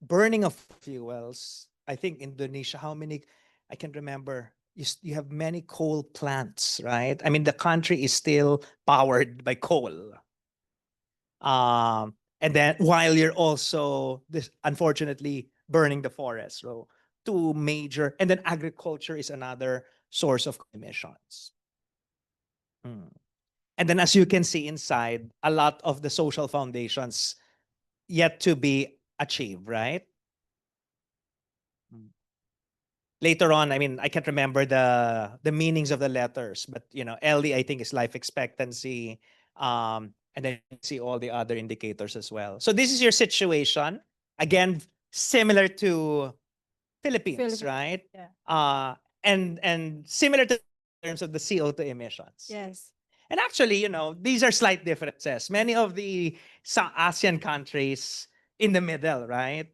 burning of fuels. I think Indonesia, how many? I can remember. You have many coal plants, right? I mean, the country is still powered by coal. And then while you're also unfortunately burning the forest, so two major, and then agriculture is another source of emissions. And then as you can see inside, a lot of the social foundations yet to be achieved, right? Later on, I mean, I can't remember the meanings of the letters, but LE I think is life expectancy. And then you see all the other indicators as well. So this is your situation. Again, similar to Philippines, right? Yeah. And similar to in terms of the CO2 emissions. Yes. And actually, these are slight differences. Many of the ASEAN countries in the middle, right?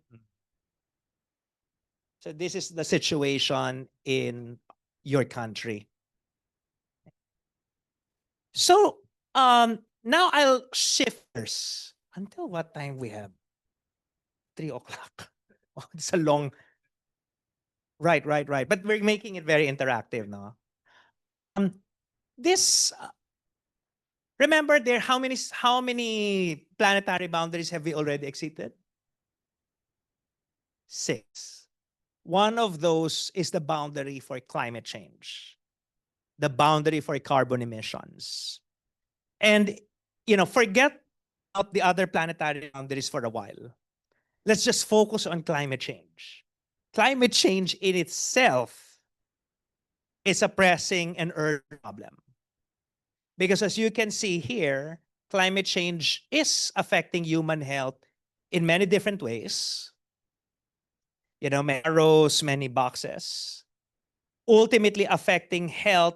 So this is the situation in your country. So now I'll shift gears. Until what time we have? 3:00. Oh, it's a long. Right. But we're making it very interactive, no? This remember there how many planetary boundaries have we already exceeded? 6. One of those is the boundary for climate change, the boundary for carbon emissions. And forget about the other planetary boundaries for a while. Let's just focus on climate change. Climate change in itself is a pressing and urgent problem. Because as you can see here, climate change is affecting human health in many different ways. Many arrows, many boxes. Ultimately affecting health,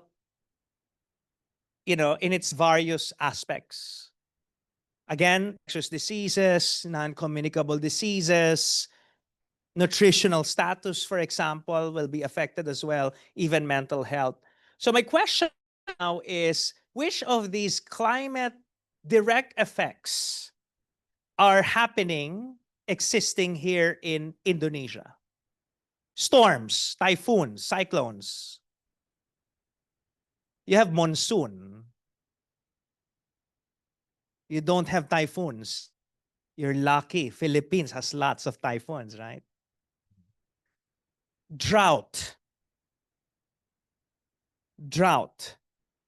in its various aspects. Again, infectious diseases, non-communicable diseases, nutritional status, for example, will be affected as well, even mental health. So my question now is, which of these climate direct effects are existing here in Indonesia? Storms, typhoons, cyclones. You have monsoon. You don't have typhoons. You're lucky. Philippines has lots of typhoons, right? Drought.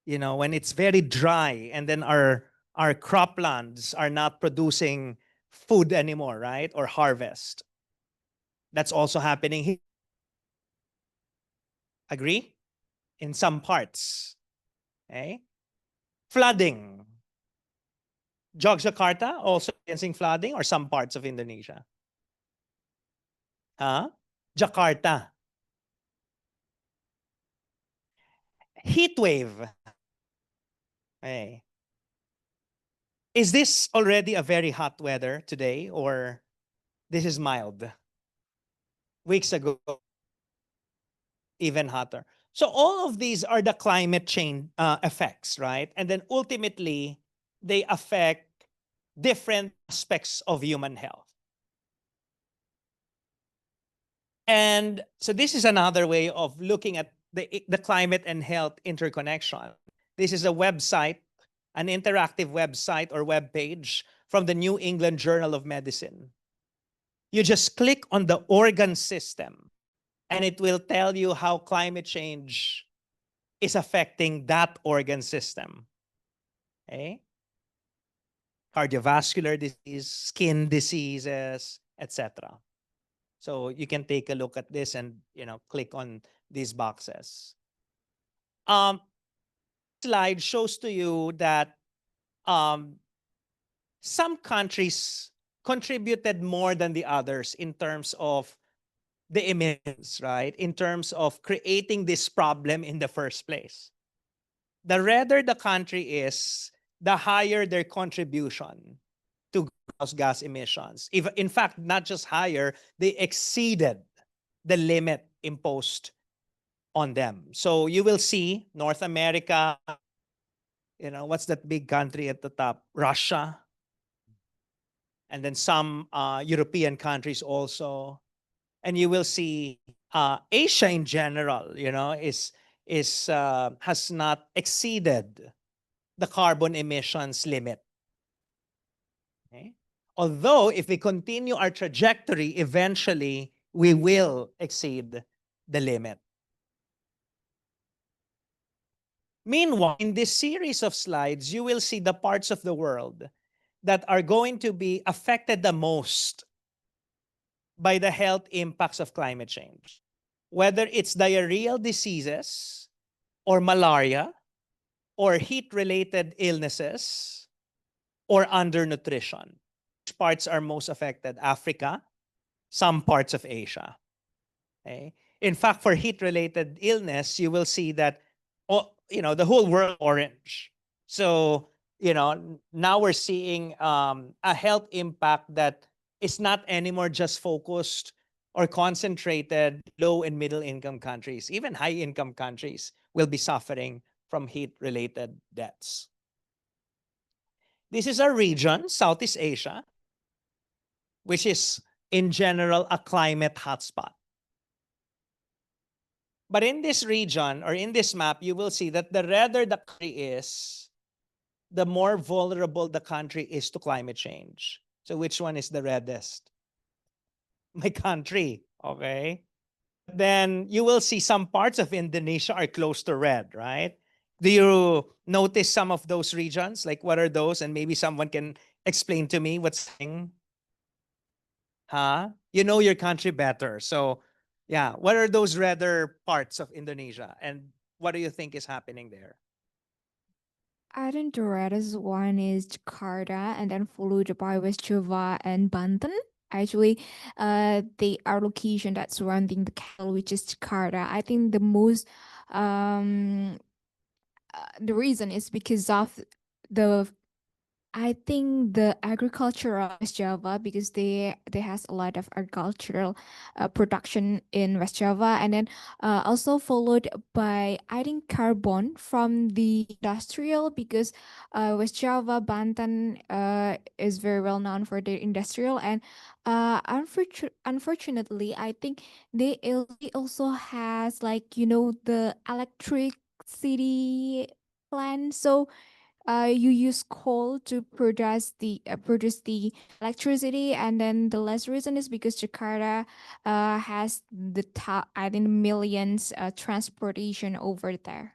When it's very dry and then our croplands are not producing food anymore, right? Or harvest. That's also happening here. Agree? In some parts. Okay? Flooding. Yogyakarta also experiencing flooding, or some parts of Indonesia? Huh? Jakarta. Heat wave. Hey. Is this already a very hot weather today, or this is mild? Weeks ago, even hotter. So all of these are the climate change effects, right? And then ultimately, they affect different aspects of human health. And so this is another way of looking at the climate and health interconnection. This is a website, an interactive website or web page from the New England Journal of Medicine. You just click on the organ system and it will tell you how climate change is affecting that organ system. Okay? Cardiovascular disease, skin diseases, etc. So you can take a look at this and click on these boxes. Slide shows to you that some countries contributed more than the others in terms of the emissions, right? In terms of creating this problem in the first place. The redder the country is, the higher their contribution to greenhouse gas emissions. If, in fact, not just higher, they exceeded the limit imposed on them. So you will see North America, what's that big country at the top? Russia. And then some European countries also. And you will see Asia in general, has not exceeded the carbon emissions limit. Okay? Although if we continue our trajectory, eventually we will exceed the limit. Meanwhile, in this series of slides, you will see the parts of the world that are going to be affected the most by the health impacts of climate change. Whether it's diarrheal diseases or malaria or heat-related illnesses or undernutrition. Which parts are most affected? Africa, some parts of Asia. Okay? In fact, for heat-related illness, you will see that the whole world orange. So, now we're seeing a health impact that is not anymore just focused or concentrated low and middle income countries. Even high income countries will be suffering from heat-related deaths. This is a region, Southeast Asia, which is in general a climate hotspot. But in this region or in this map, you will see that the redder the country is, the more vulnerable the country is to climate change. So which one is the reddest? My country, okay? Then you will see some parts of Indonesia are close to red, right? Do you notice some of those regions? Like what are those? And maybe someone can explain to me what's happening. Huh? You know your country better. So yeah, what are those redder parts of Indonesia? And what do you think is happening there? I think the reddest one is Jakarta, and then followed by West Java and Banten. Actually, they are location that's surrounding the capital, which is Jakarta. I think the most, the reason is because of the I think the agriculture of West Java, because they has a lot of agricultural production in West Java, and then also followed by I think carbon from the industrial, because West Java, Banten is very well known for their industrial, and unfortunately I think they also has like the electricity plant. So you use coal to produce the electricity, and then the last reason is because Jakarta has the top, I think, millions transportation over there.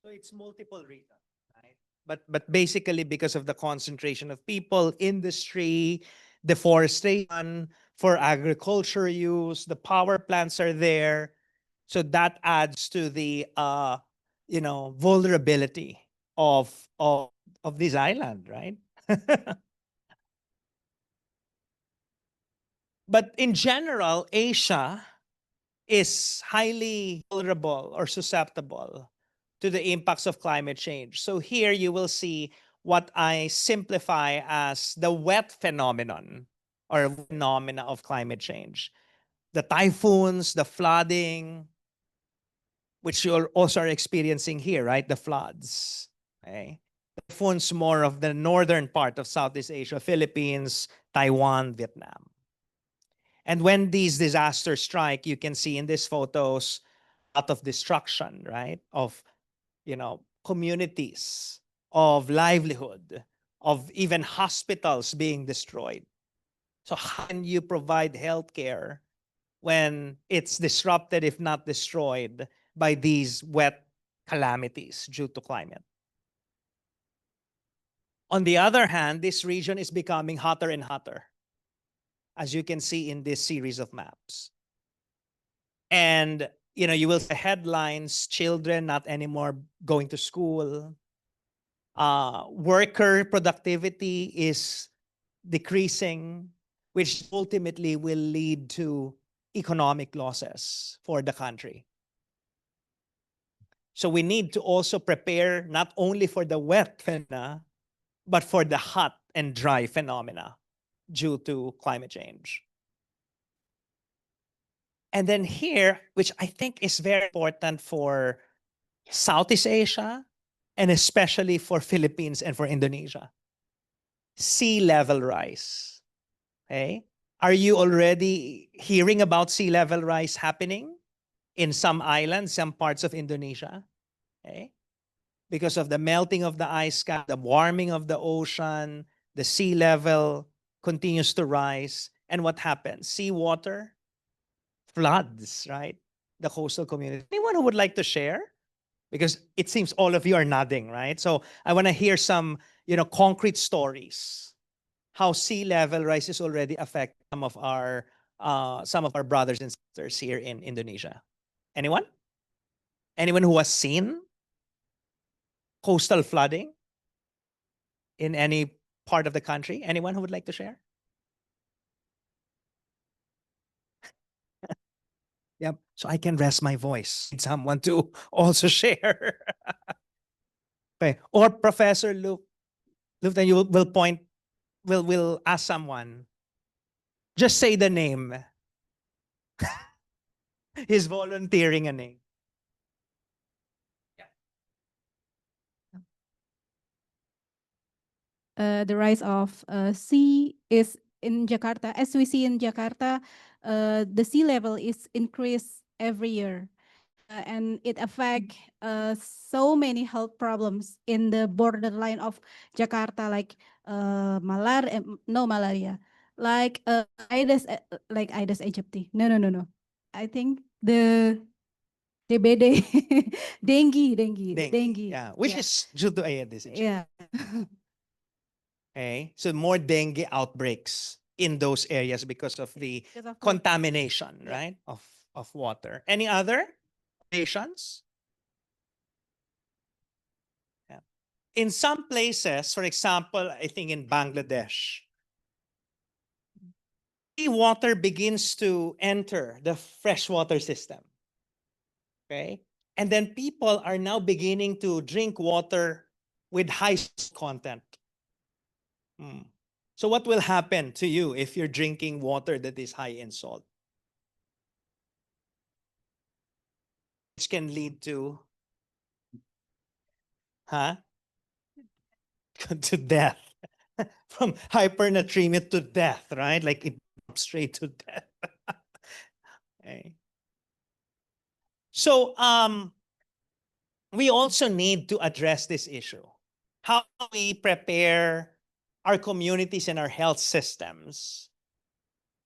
So it's multiple reasons, right? But basically because of the concentration of people, industry, deforestation for agriculture use, the power plants are there. So that adds to the vulnerability of this island, right? But in general, Asia is highly vulnerable or susceptible to the impacts of climate change. So here you will see what I simplify as the wet phenomenon or phenomena of climate change. The typhoons, the flooding, which you also are experiencing here, right? The floods. Okay. Typhoons more of the northern part of Southeast Asia, Philippines, Taiwan, Vietnam. And when these disasters strike, you can see in these photos a lot of destruction, right? Of, communities, of livelihood, of even hospitals being destroyed. So how can you provide healthcare when it's disrupted, if not destroyed, by these wet calamities due to climate? On the other hand, this region is becoming hotter and hotter, as you can see in this series of maps. And you will see headlines: children not anymore going to school, worker productivity is decreasing, which ultimately will lead to economic losses for the country. So we need to also prepare not only for the wet phenomena, but for the hot and dry phenomena due to climate change. And then here, which I think is very important for Southeast Asia, and especially for Philippines and for Indonesia, sea level rise. Okay? Are you already hearing about sea level rise happening in some islands, some parts of Indonesia? Okay? Because of the melting of the ice cap, the warming of the ocean, the sea level continues to rise. And what happens? Seawater floods, right? The coastal community. Anyone who would like to share? Because it seems all of you are nodding, right? So I want to hear some, concrete stories. How sea level rise is already affecting some of our brothers and sisters here in Indonesia. Anyone? Anyone who has seen coastal flooding in any part of the country? Anyone who would like to share? Yep. So I can rest my voice. Need someone to also share. Okay. Or Professor Luke, then you will point, will ask someone. Just say the name. He's volunteering a name. The rise of sea is in Jakarta. As we see in Jakarta, the sea level is increased every year. And it affects so many health problems in the borderline of Jakarta, like malaria, like Aedes aegypti. No. I think the DBD, dengue. Yeah, which is due to Aedes aegypti. Yeah. Okay, so more dengue outbreaks in those areas because of the Because of contamination, Yeah. right, of water. Any other nations? Yeah. In some places, for example, I think in Bangladesh, water begins to enter the freshwater system. Okay, and then people are now beginning to drink water with high salt content. So what will happen to you if you're drinking water that is high in salt? Which can lead to, to death. From hypernatremia to death, right? Like it straight to death. Okay. So we also need to address this issue. How do we prepare our communities and our health systems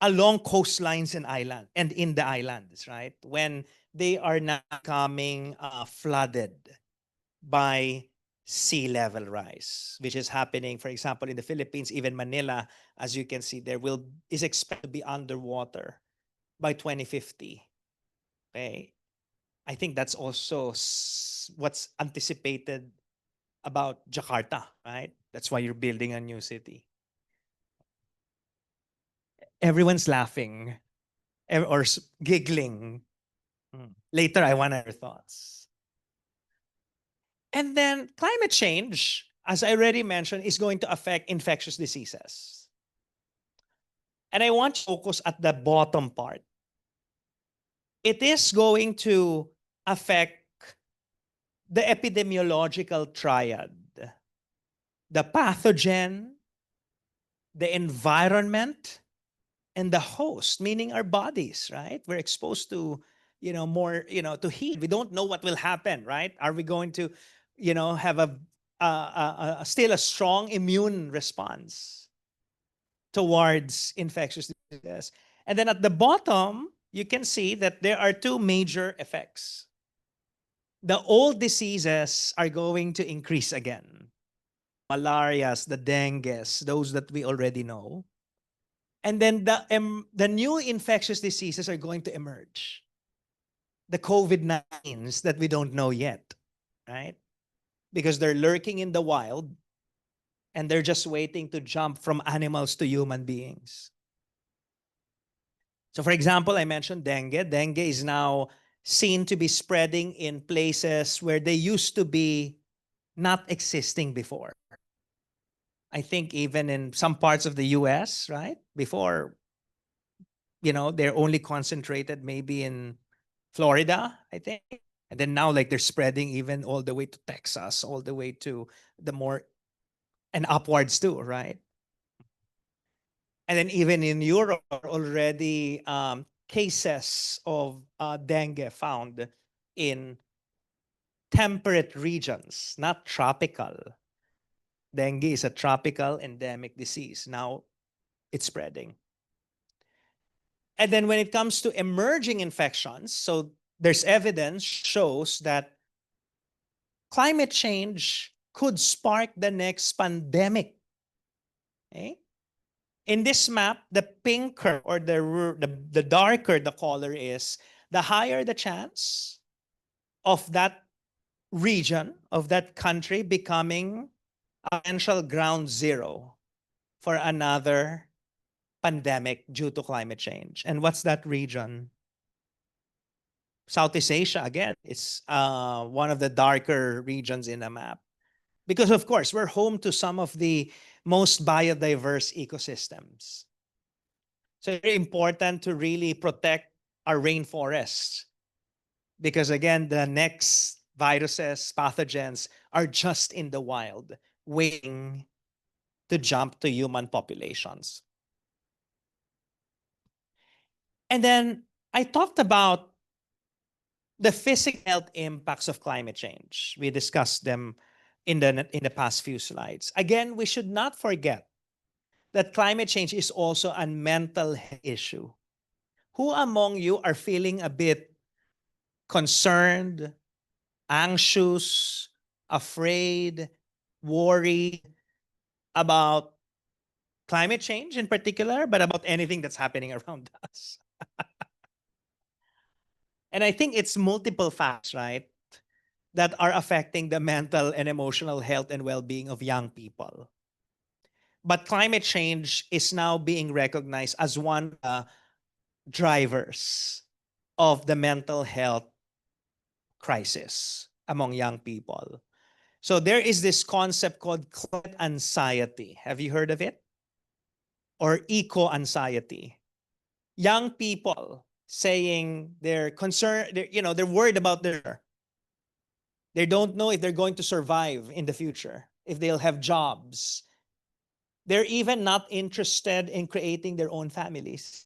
along coastlines and in the islands, right? When they are now becoming flooded by sea level rise, which is happening, for example, in the Philippines, even Manila, as you can see, is expected to be underwater by 2050. Okay. I think that's also what's anticipated about Jakarta, right? That's why you're building a new city. Everyone's laughing or giggling. Later, I want your thoughts. And then climate change, as I already mentioned, is going to affect infectious diseases. And I want to focus at the bottom part. It is going to affect the epidemiological triad, the pathogen, the environment, and the host, meaning our bodies, right? We're exposed to, more, to heat. We don't know what will happen, right? Are we going to, have still a strong immune response towards infectious diseases? And then at the bottom, you can see that there are two major effects. The old diseases are going to increase again. Malarias, the dengues, those that we already know. And then the new infectious diseases are going to emerge. The COVID-19s that we don't know yet, right? Because they're lurking in the wild and they're just waiting to jump from animals to human beings. So, for example, I mentioned dengue. Dengue is now seen to be spreading in places where they used to be not existing before. I think even in some parts of the US, right? Before, they're only concentrated maybe in Florida, I think. And then now, like, they're spreading even all the way to Texas, all the way to the more, and upwards too, right? And then even in Europe, already cases of dengue found in temperate regions, not tropical. Dengue is a tropical endemic disease. Now it's spreading. And then when it comes to emerging infections, so there's evidence shows that climate change could spark the next pandemic. Okay? In this map, the pinker or the darker the color is, the higher the chance of that region, of that country becoming a potential ground zero for another pandemic due to climate change. And what's that region? Southeast Asia, again, it's one of the darker regions in the map. Because, of course, we're home to some of the most biodiverse ecosystems. So it's very important to really protect our rainforests. Because, again, the next viruses, pathogens are just in the wild, waiting to jump to human populations. And then I talked about the physical health impacts of climate change. We discussed them in the past few slides. Again, we should not forget that climate change is also a mental health issue. Who among you are feeling a bit concerned, anxious, afraid, worried about climate change in particular, but about anything that's happening around us? And I think it's multiple facts, right, that are affecting the mental and emotional health and well-being of young people. But climate change is now being recognized as one of the drivers of the mental health crisis among young people. So there is this concept called climate anxiety. Have you heard of it? Or eco-anxiety. Young people saying they're concerned, they're worried about they don't know if they're going to survive in the future, if they'll have jobs. They're even not interested in creating their own families,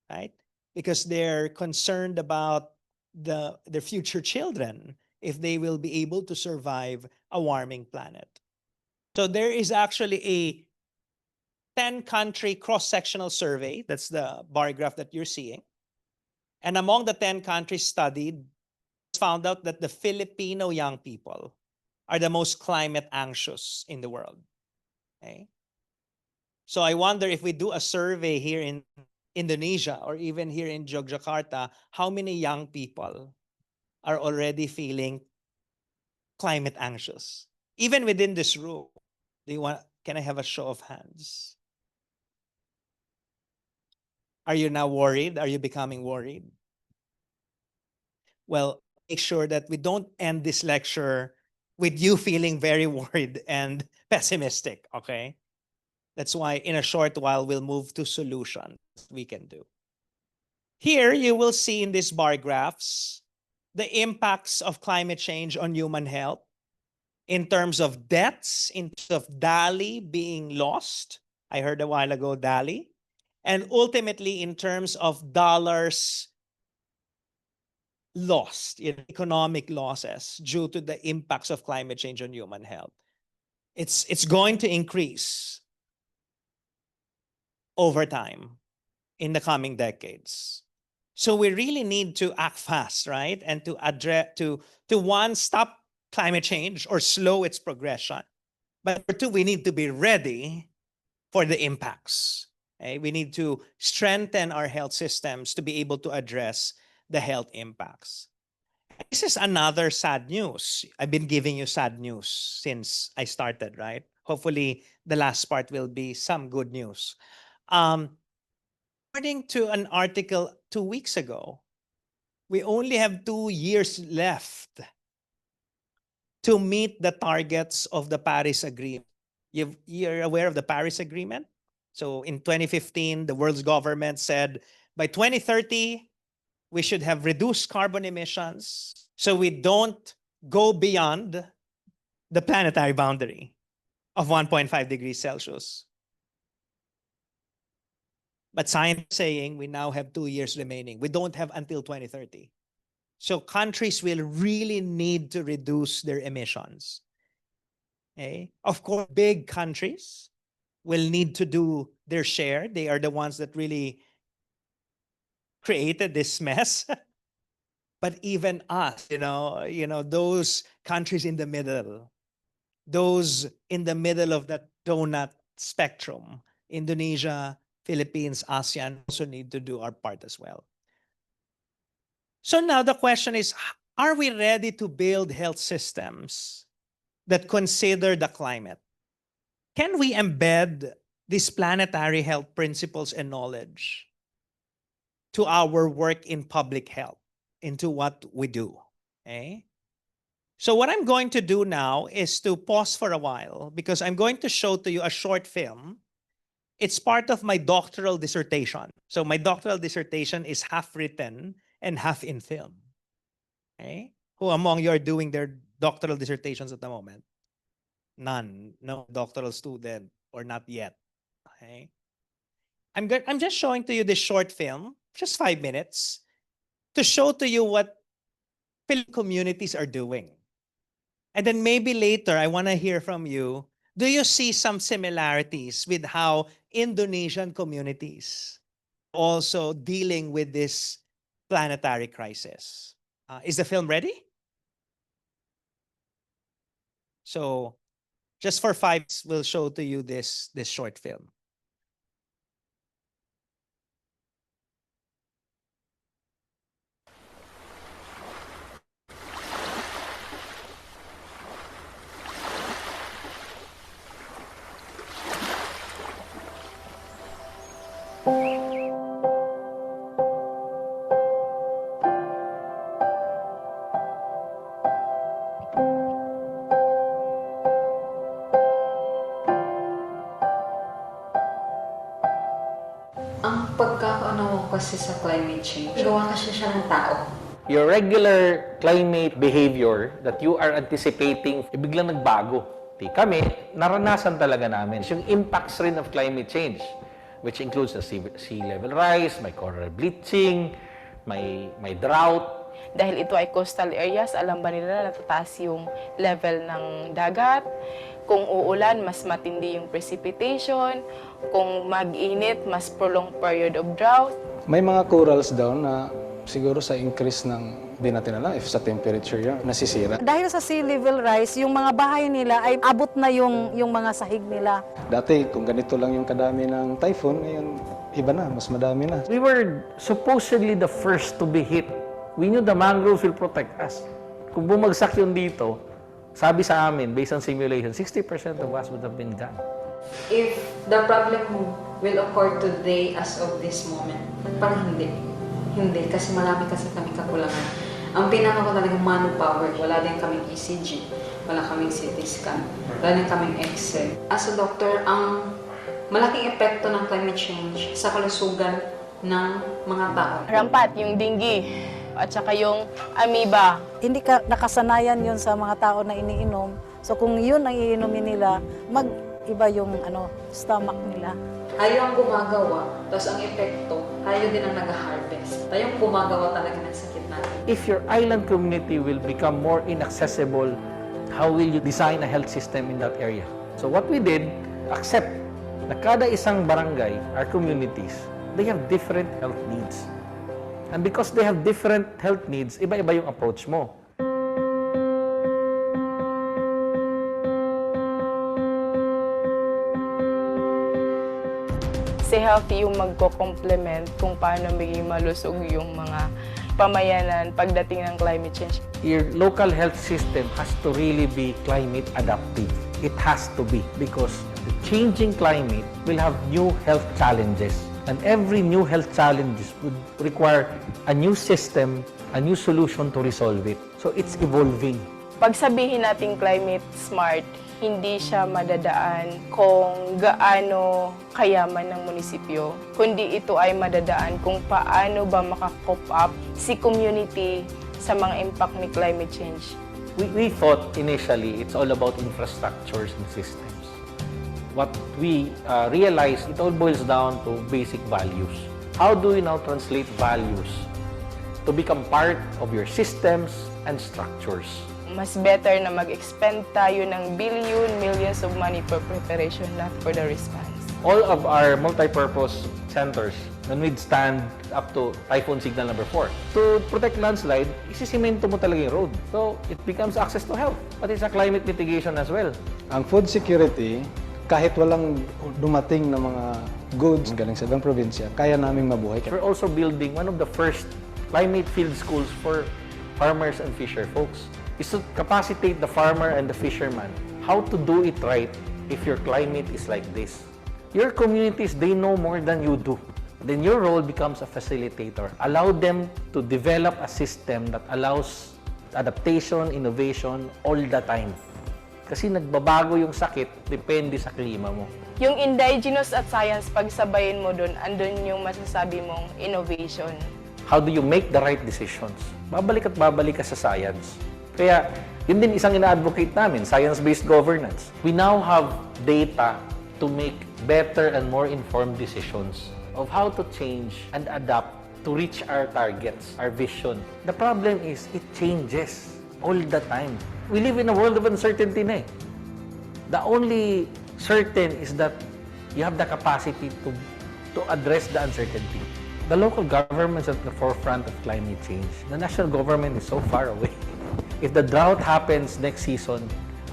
right? Because they're concerned about their future children, if they will be able to survive a warming planet. So there is actually a 10-country cross-sectional survey. That's the bar graph that you're seeing. And among the 10 countries studied, found out that the Filipino young people are the most climate anxious in the world. Okay? So I wonder if we do a survey here in Indonesia or even here in Yogyakarta, how many young people are already feeling climate anxious. Even within this room, can I have a show of hands? Are you now worried? Are you becoming worried? Well, make sure that we don't end this lecture with you feeling very worried and pessimistic, okay? That's why in a short while, we'll move to solutions we can do. Here, you will see in these bar graphs the impacts of climate change on human health in terms of deaths, in terms of DALI being lost. I heard a while ago, DALI. And ultimately, in terms of dollars lost, economic losses due to the impacts of climate change on human health. It's going to increase over time in the coming decades. So we really need to act fast, right? And to address, to one, stop climate change or slow its progression. But for two, we need to be ready for the impacts. Okay? We need to strengthen our health systems to be able to address the health impacts. This is another sad news. I've been giving you sad news since I started, right? Hopefully, the last part will be some good news. According to an article 2 weeks ago, we only have 2 years left to meet the targets of the Paris Agreement. You're aware of the Paris Agreement? So in 2015, the world's government said by 2030, we should have reduced carbon emissions so we don't go beyond the planetary boundary of 1.5 degrees Celsius. But science is saying we now have 2 years remaining. We don't have until 2030. So countries will really need to reduce their emissions. Okay? Of course, big countries will need to do their share. They are the ones that really created this mess. But even us, those countries in the middle, those in the middle of that donut spectrum, Indonesia, Philippines, ASEAN, also need to do our part as well. So now the question is, are we ready to build health systems that consider the climate? Can we embed these planetary health principles and knowledge to our work in public health, into what we do? Okay? So what I'm going to do now is to pause for a while because I'm going to show to you a short film. It's part of my doctoral dissertation. So my doctoral dissertation is half written and half in film. Okay? Who among you are doing their doctoral dissertations at the moment? None. No doctoral student or not yet. Okay? I'm just showing to you this short film, just 5 minutes, to show to you what Philippine communities are doing. And then maybe later, I want to hear from you. Do you see some similarities with how Indonesian communities also dealing with this planetary crisis? Is the film ready? So just for 5 minutes, we'll show to you this short film. Ang pagkakaunawa ko kasi sa climate change, gawa kasi siya ng tao. Your regular climate behavior that you are anticipating, biglang nagbago. Kami, naranasan talaga namin yung impacts rin of climate change, which includes the sea level rise, may coral bleaching, may drought. Dahil ito ay coastal areas, alam ba nila na natataas yung level ng dagat? Kung uulan, mas matindi yung precipitation. Kung mag-init, mas prolonged period of drought. May mga corals daw na siguro sa increase ng, di natin alam if sa temperature yan, nasisira. Dahil sa sea level rise, yung mga bahay nila ay abot na yung mga sahig nila. Dati, kung ganito lang yung kadami ng typhoon, ngayon iba na, mas madami na. We were supposedly the first to be hit We knew the mangroves will protect us. Kung bumagsak yun dito, sabi sa amin, based on simulation, 60% of us would have been gone. If the problem will occur today as of this moment, parang hindi. Hindi, kasi marami kasi kami kakulangan. Ang pinaka ko talaga manpower, wala din kaming ECG, wala kaming CT scan, wala din kaming X-ray. As a doctor, ang malaking epekto ng climate change sa kalusugan ng mga tao. Rampat, yung dengue, at saka yung amoeba. Hindi ka nakasanayan yun sa mga tao na iniinom. So kung yun ang iinumin nila, mag-iba yung stomach nila. Tayo ang gumagawa, tapos ang epekto, tayo din ang nag-harvest. Tayo ang gumagawa talaga ng sakit natin. If your island community will become more inaccessible, how will you design a health system in that area? So what we did, accept na kada isang barangay, our communities, they have different health needs. And because they have different health needs, iba-iba yung approach mo. SingHealth yung magko-complement kung paano maging malusog yung mga pamayanan pagdating ng climate change. Your local health system has to really be climate adaptive. It has to be because the changing climate will have new health challenges. And every new health challenges would require a new system, a new solution to resolve it. So it's evolving. Pag sabihin natin climate smart, hindi siya madadaan kung gaano kayaman ng munisipyo, kundi ito ay madadaan kung paano ba maka-cope up si community sa mga impact ni climate change. We thought initially it's all about infrastructures and systems. What we realized, it all boils down to basic values. How do you now translate values to become part of your systems and structures? Mas better na mag-expend tayo ng millions of money for preparation, not for the response. All of our multi-purpose centers can withstand up to typhoon signal number 4. To protect landslide, isisimento mo talaga yung road. So, it becomes access to health. But it's a climate mitigation as well. Ang food security, kahit walang dumating na mga goods galing sa ibang probinsya, kaya naming mabuhay. We're also building one of the first climate field schools for farmers and fisher folks. Is to capacitate the farmer and the fisherman how to do it right if your climate is like this. Your communities, they know more than you do. Then your role becomes a facilitator. Allow them to develop a system that allows adaptation, innovation all the time. Kasi nagbabago yung sakit, depende sa klima mo. Yung indigenous at science, pagsabayin mo dun, andun yung masasabi mong innovation. How do you make the right decisions? Babalik at babalik ka sa science. Kaya, yun din isang ina-advocate namin, science-based governance. We now have data to make better and more informed decisions of how to change and adapt to reach our targets, our vision. The problem is, it changes all the time. We live in a world of uncertainty na eh. The only certain is that you have the capacity to address the uncertainty. The local government is at the forefront of climate change. The national government is so far away. If the drought happens next season,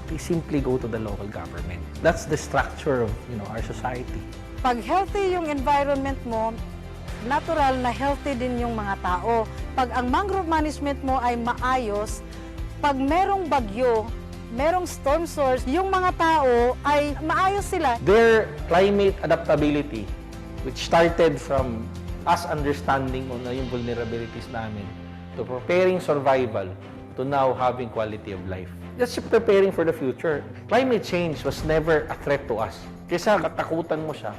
they simply go to the local government. That's the structure of our society. Pag healthy yung environment mo, natural na healthy din yung mga tao. Pag ang mangrove management mo ay maayos, pag merong bagyo, merong storm source, yung mga tao ay maayos sila. Their climate adaptability, which started from us understanding yung vulnerabilities namin, to preparing survival, to now having quality of life. Just preparing for the future. Climate change was never a threat to us. Kaysa katakutan mo siya,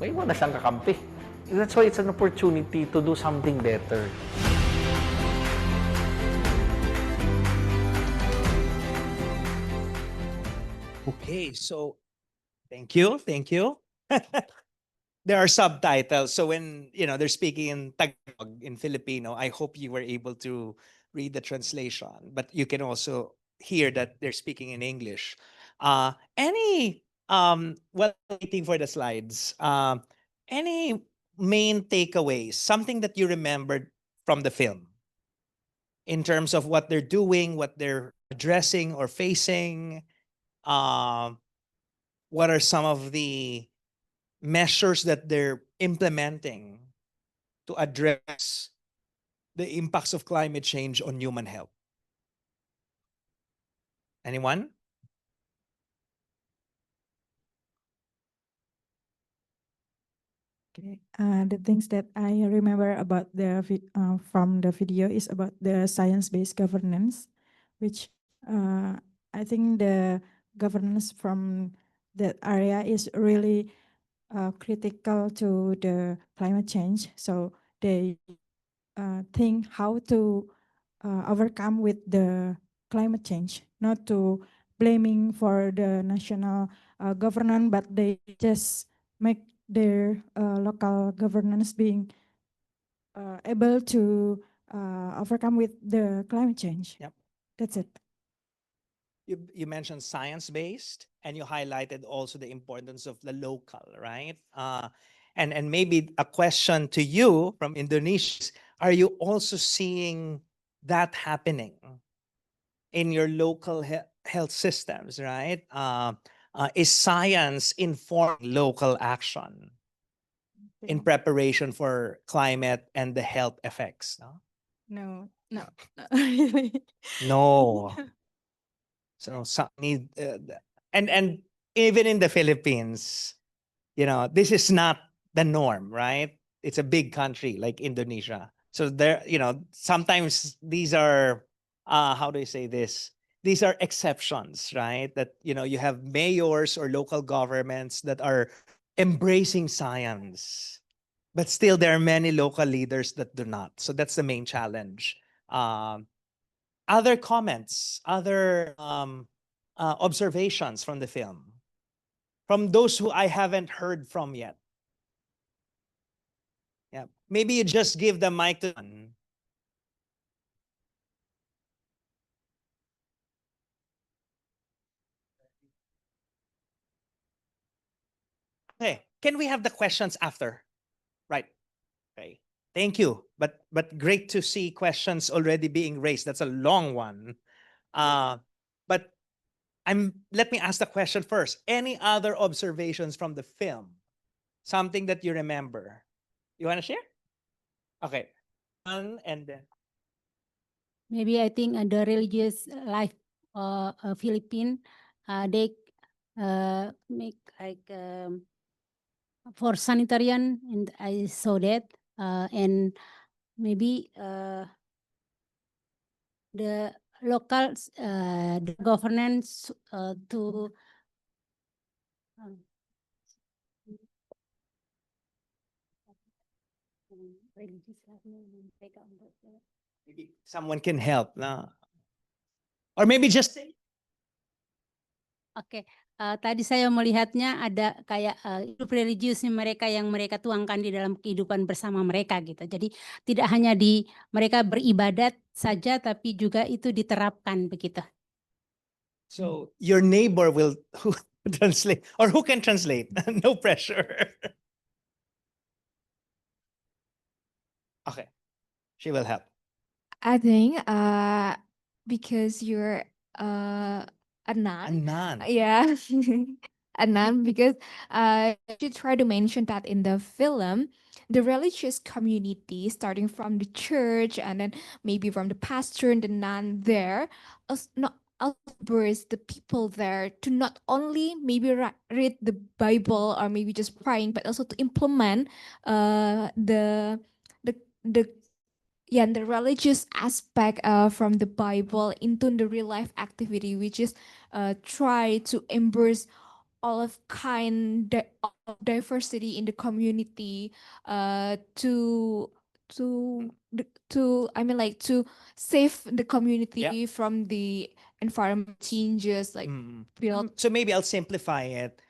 may mo na siyang kakampi. That's why it's an opportunity to do something better. Okay, so thank you. There are subtitles. So when, they're speaking in Tagalog, in Filipino, I hope you were able to read the translation, but you can also hear that they're speaking in English. While waiting for the slides, any main takeaways, something that you remembered from the film in terms of what they're doing, what they're addressing or facing? What are some of the measures that they're implementing to address the impacts of climate change on human health? Anyone? Okay. The things that I remember about from the video is about the science-based governance, which uh, I think the governance from that area is really critical to the climate change. So they think how to overcome with the climate change, not to blaming for the national governance, but they just make their local governance being able to overcome with the climate change. Yep. That's it. You mentioned science-based, and you highlighted also the importance of the local, right? And maybe a question to you from Indonesia, are you also seeing that happening in your local health systems, right? Is science informing local action in preparation for climate and the health effects? No? No, not really. No. So some need, and even in the Philippines, this is not the norm, right? It's a big country like Indonesia. So there, sometimes these are, how do you say this? These are exceptions, right? That, you have mayors or local governments that are embracing science, but still there are many local leaders that do not. So that's the main challenge. Other comments, other observations from the film, from those who I haven't heard from yet. Yeah, maybe you just give the mic to one. Okay, can we have the questions after? Right. Okay. Thank you. But great to see questions already being raised. That's a long one. But let me ask the question first. Any other observations from the film? Something that you remember? You want to share? Okay. And then Maybe I think the religious life Philippine, they make like for sanitarian, and I saw that, and maybe the local the governance to religious life mereka untuk maybe someone can help. Or maybe just say. Oke, tadi saya melihatnya ada kayak hidup religiusnya mereka yang mereka tuangkan di dalam kehidupan bersama mereka gitu. Jadi tidak hanya di mereka beribadat saja, tapi juga itu diterapkan begitu. So your neighbor will translate, or who can translate? No pressure. Okay, she will help. I think because you're a nun. A nun. Yeah. A nun, because she tried to mention that in the film, the religious community, starting from the church and then maybe from the pastor and the nun there, not outburst the people there to not only maybe read the Bible or maybe just praying, but also to implement the the yeah, and the religious aspect from the Bible into the real life activity, which is try to embrace all of of diversity in the community, to I mean like to save the community from the environment changes, like build. So maybe I'll simplify it.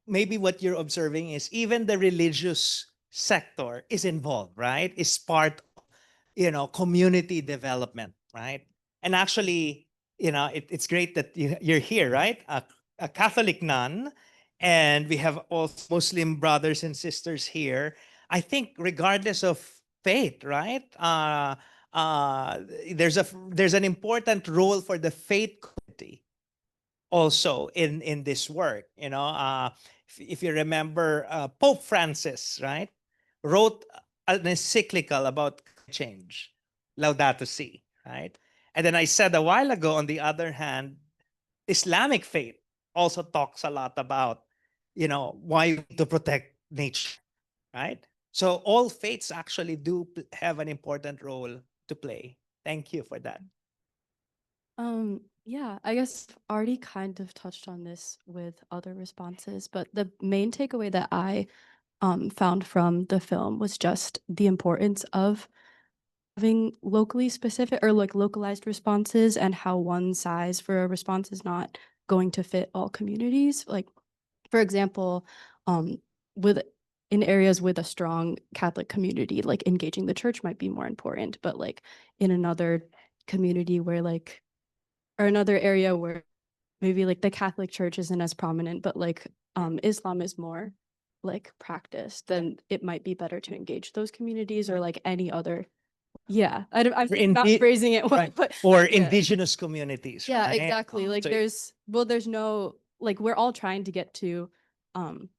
Maybe what you're observing is even the religious sector is involved, right? Is part of, community development, right? And actually, it's great that you're here, right? A Catholic nun, and we have all Muslim brothers and sisters here. I think regardless of faith, right? There's an important role for the faith community also in this work. If you remember, Pope Francis, right, wrote an encyclical about climate change. Laudato Si, right? And then I said a while ago, on the other hand, Islamic faith also talks a lot about, why we need to protect nature, right? So all faiths actually do have an important role to play. Thank you for that. Yeah, I guess I've already kind of touched on this with other responses, but the main takeaway that I found from the film was just the importance of having locally specific or like localized responses, and how one size for a response is not going to fit all communities. Like, for example, with in areas with a strong Catholic community, like engaging the church might be more important, but like in another community where like, or another area where maybe like the Catholic Church isn't as prominent, but like Islam is more like practiced, then it might be better to engage those communities, or like any other. Yeah, I'm not phrasing it well, Right. but Or yeah. indigenous communities. Yeah, right? exactly. Like So- there's no, like, we're all trying to get to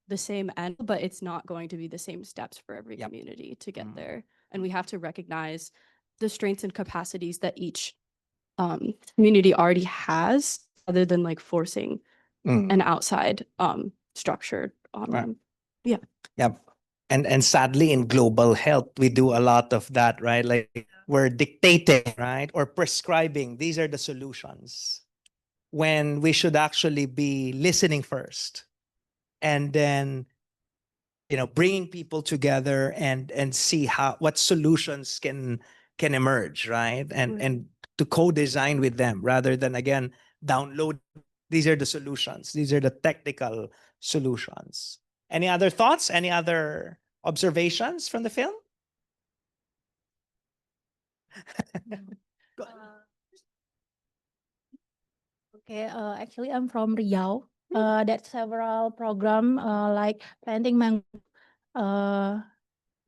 the same end, but it's not going to be the same steps for every community to get there. And we have to recognize the strengths and capacities that each community already has, other than like forcing an outside structure on Right. them. Yeah. Yeah. And sadly, in global health, we do a lot of that, right? Like we're dictating, right? Or prescribing. These are the solutions. When we should actually be listening first, and then, bringing people together and see what solutions can emerge, right? And to co-design with them, rather than, again, download. These are the solutions. These are the technical solutions. Any other thoughts? Any other observations from the film? Okay, actually, I'm from Riau. That's several program like planting mangrove.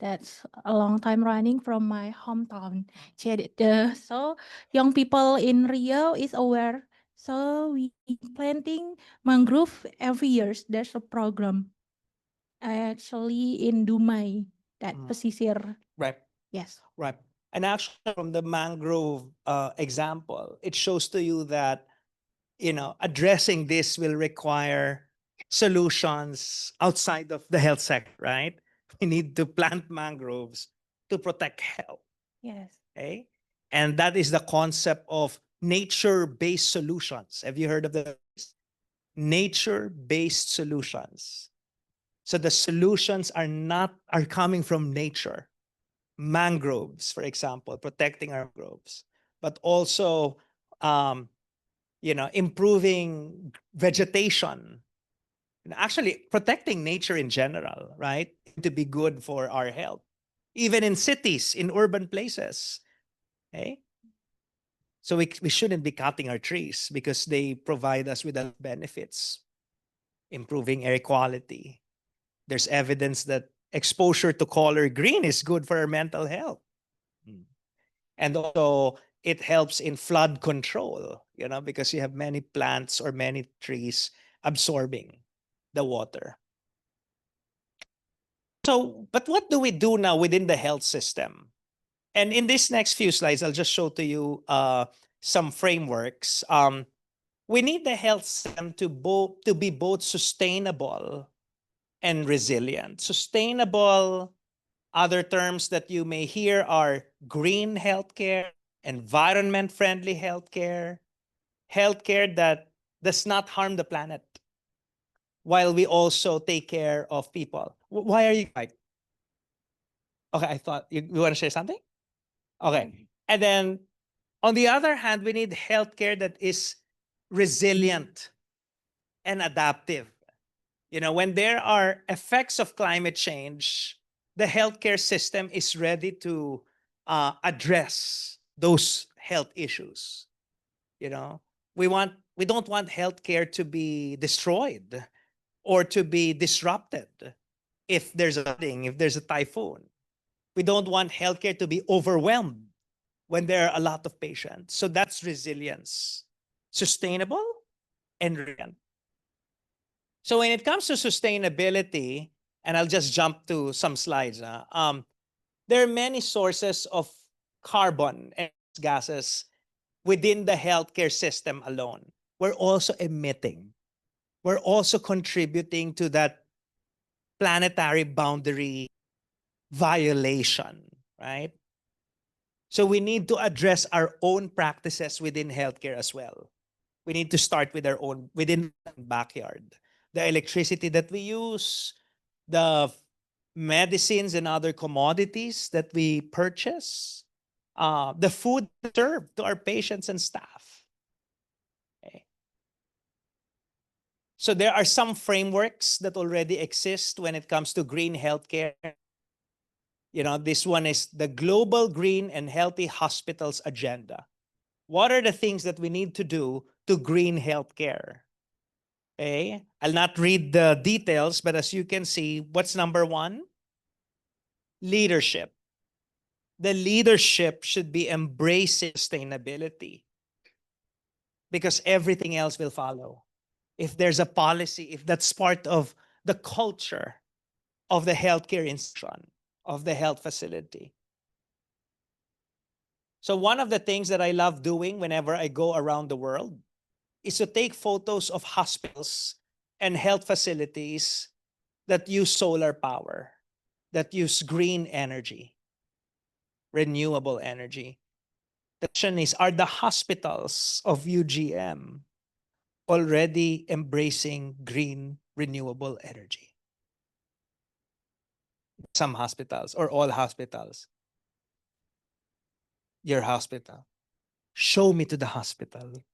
That's a long time running from my hometown. So young people in Riau is aware. So we planting mangrove every year. There's a program. Actually in Dumai, that pesisir. Right. Yes. Right. And actually, from the mangrove example, it shows to you that, addressing this will require solutions outside of the health sector, right? We need to plant mangroves to protect health. Yes. Okay. And that is the concept of nature-based solutions. Have you heard of the nature-based solutions? So the solutions are coming from nature. Mangroves, for example, protecting our mangroves, but also, improving vegetation, and actually protecting nature in general, right? To be good for our health, even in cities, in urban places. Okay. So we shouldn't be cutting our trees because they provide us with benefits, improving air quality. There's evidence that exposure to color green is good for our mental health. And also, it helps in flood control, because you have many plants or many trees absorbing the water. So, but what do we do now within the health system? And in this next few slides, I'll just show to you some frameworks. We need the health system to be both sustainable and resilient. Sustainable, other terms that you may hear are green healthcare, environment-friendly healthcare, healthcare that does not harm the planet, while we also take care of people. Why are you like? Okay, I thought you want to share something? Okay. And then on the other hand, we need healthcare that is resilient and adaptive. When there are effects of climate change, the healthcare system is ready to address those health issues. We don't want healthcare to be destroyed or to be disrupted if there's a flooding, if there's a typhoon. We don't want healthcare to be overwhelmed when there are a lot of patients. So that's resilience, sustainable and resilient. So when it comes to sustainability, and I'll just jump to some slides. There are many sources of carbon and gases within the healthcare system alone. We're also emitting. We're also contributing to that planetary boundary violation, right? So we need to address our own practices within healthcare as well. We need to start with our own, within our backyard. The electricity that we use, the medicines and other commodities that we purchase, the food served to our patients and staff. Okay. So there are some frameworks that already exist when it comes to green healthcare. You know, this one is the Global Green and Healthy Hospitals Agenda. What are the things that we need to do to green healthcare? Okay, I'll not read the details, but as you can see, what's number one? Leadership. The leadership should be embracing sustainability because everything else will follow. If there's a policy, if that's part of the culture of the healthcare institution, of the health facility. So one of the things that I love doing whenever I go around the world is to take photos of hospitals and health facilities that use solar power, that use green energy, renewable energy. The question is, are the hospitals of UGM already embracing green renewable energy? Some hospitals or all hospitals. Your hospital. Show me to the hospital.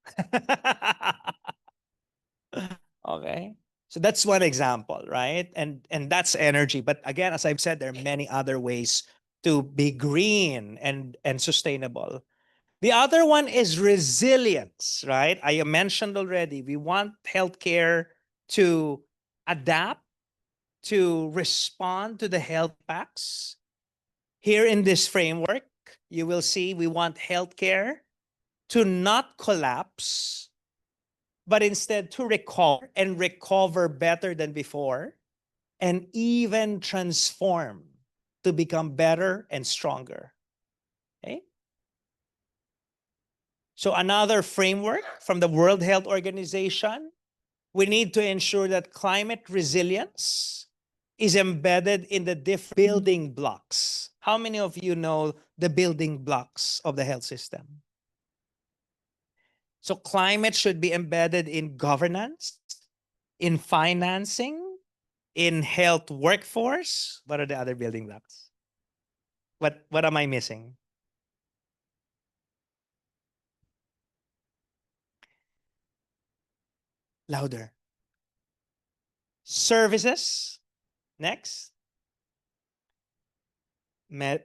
Okay. So that's one example, right? And that's energy. But again, as I've said, there are many other ways to be green and sustainable. The other one is resilience, right? I mentioned already, we want healthcare to adapt, to respond to the health impacts. Here in this framework, you will see we want healthcare to not collapse, but instead to recover and recover better than before, and even transform to become better and stronger. Okay? So another framework from the World Health Organization, we need to ensure that climate resilience is embedded in the different building blocks. How many of you know the building blocks of the health system? So climate should be embedded in governance, in financing, in health workforce. What are the other building blocks? What am I missing? Louder. Services. Next.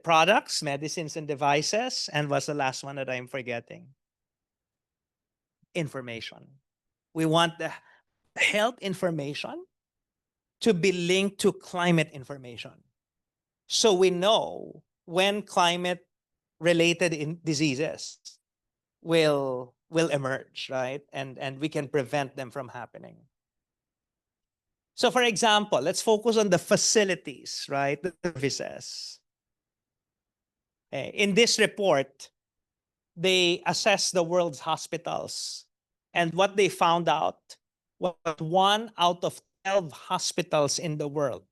Products, medicines and devices. And what's the last one that I'm forgetting? Information. We want the health information to be linked to climate information. So we know when climate related diseases will emerge, right? And we can prevent them from happening. So for example, let's focus on the facilities, right? The services. In this report, they assessed the world's hospitals. And what they found out was 1 out of 12 hospitals in the world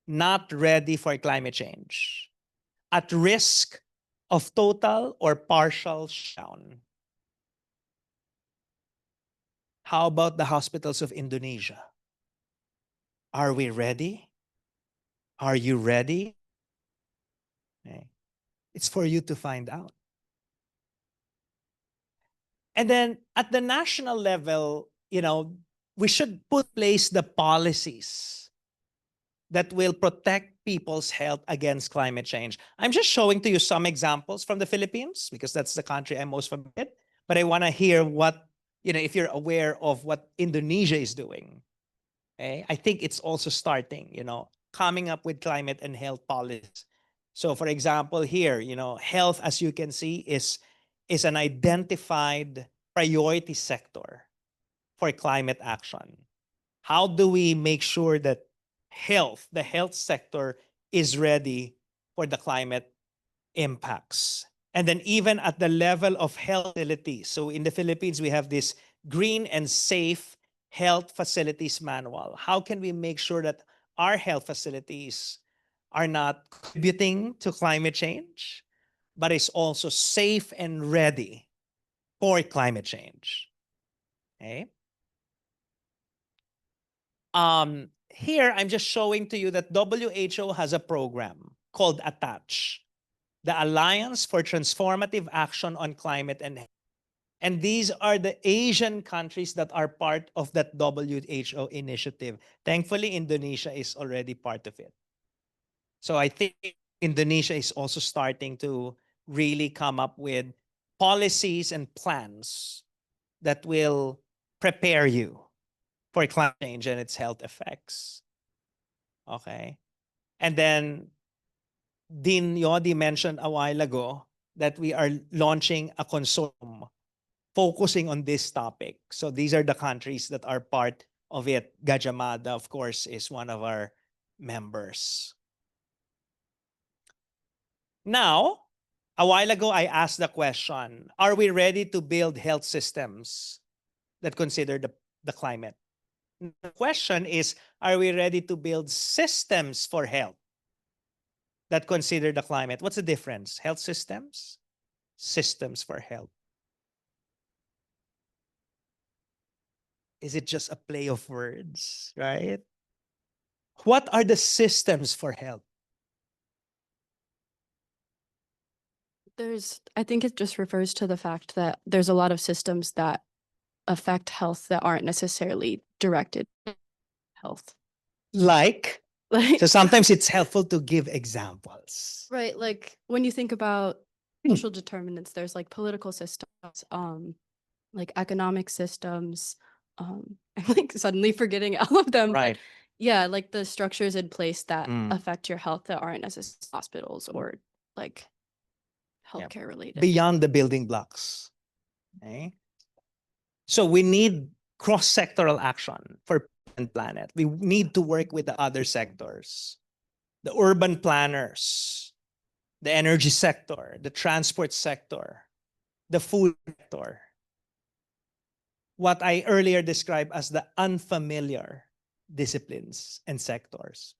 not ready for climate change, at risk of total or partial shutdown. How about the hospitals of Indonesia? Are we ready? Are you ready? Okay. It's for you to find out. And then at the national level, you know, we should put in place the policies that will protect people's health against climate change. I'm just showing to you some examples from the Philippines because that's the country I'm most familiar with. But I want to hear what, you know, if you're aware of what Indonesia is doing. Okay? I think it's also starting, you know, coming up with climate and health policies. So for example, here, you know, health, as you can see, is an identified priority sector for climate action. How do we make sure that the health sector is ready for the climate impacts? And then even at the level of health facilities. So in the Philippines, we have this green and safe health facilities manual. How can we make sure that our health facilities are not contributing to climate change, but is also safe and ready for climate change? Okay. Here, I'm just showing to you that WHO has a program called ATTACH, the Alliance for Transformative Action on Climate and Health. And these are the Asian countries that are part of that WHO initiative. Thankfully, Indonesia is already part of it. So I think Indonesia is also starting to really come up with policies and plans that will prepare you for climate change and its health effects. Okay. And then Dean Yodi mentioned a while ago that we are launching a consortium focusing on this topic. So these are the countries that are part of it. Gajamada, of course, is one of our members. Now, a while ago, I asked the question, are we ready to build health systems that consider the climate? The question is, are we ready to build systems for health that consider the climate? What's the difference? Health systems, systems for health. Is it just a play of words, right? What are the systems for health? I think it just refers to the fact that there's a lot of systems that affect health that aren't necessarily directed at health. Like, so sometimes it's helpful to give examples. Right, like when you think about social determinants, there's like political systems, like economic systems. I'm like suddenly forgetting all of them. Right. But yeah, like the structures in place that Mm. affect your health that aren't necessarily hospitals or like healthcare related. Beyond the building blocks. Okay? So we need cross-sectoral action for planet. We need to work with the other sectors, the urban planners, the energy sector, the transport sector, the food sector. What I earlier described as the unfamiliar disciplines and sectors.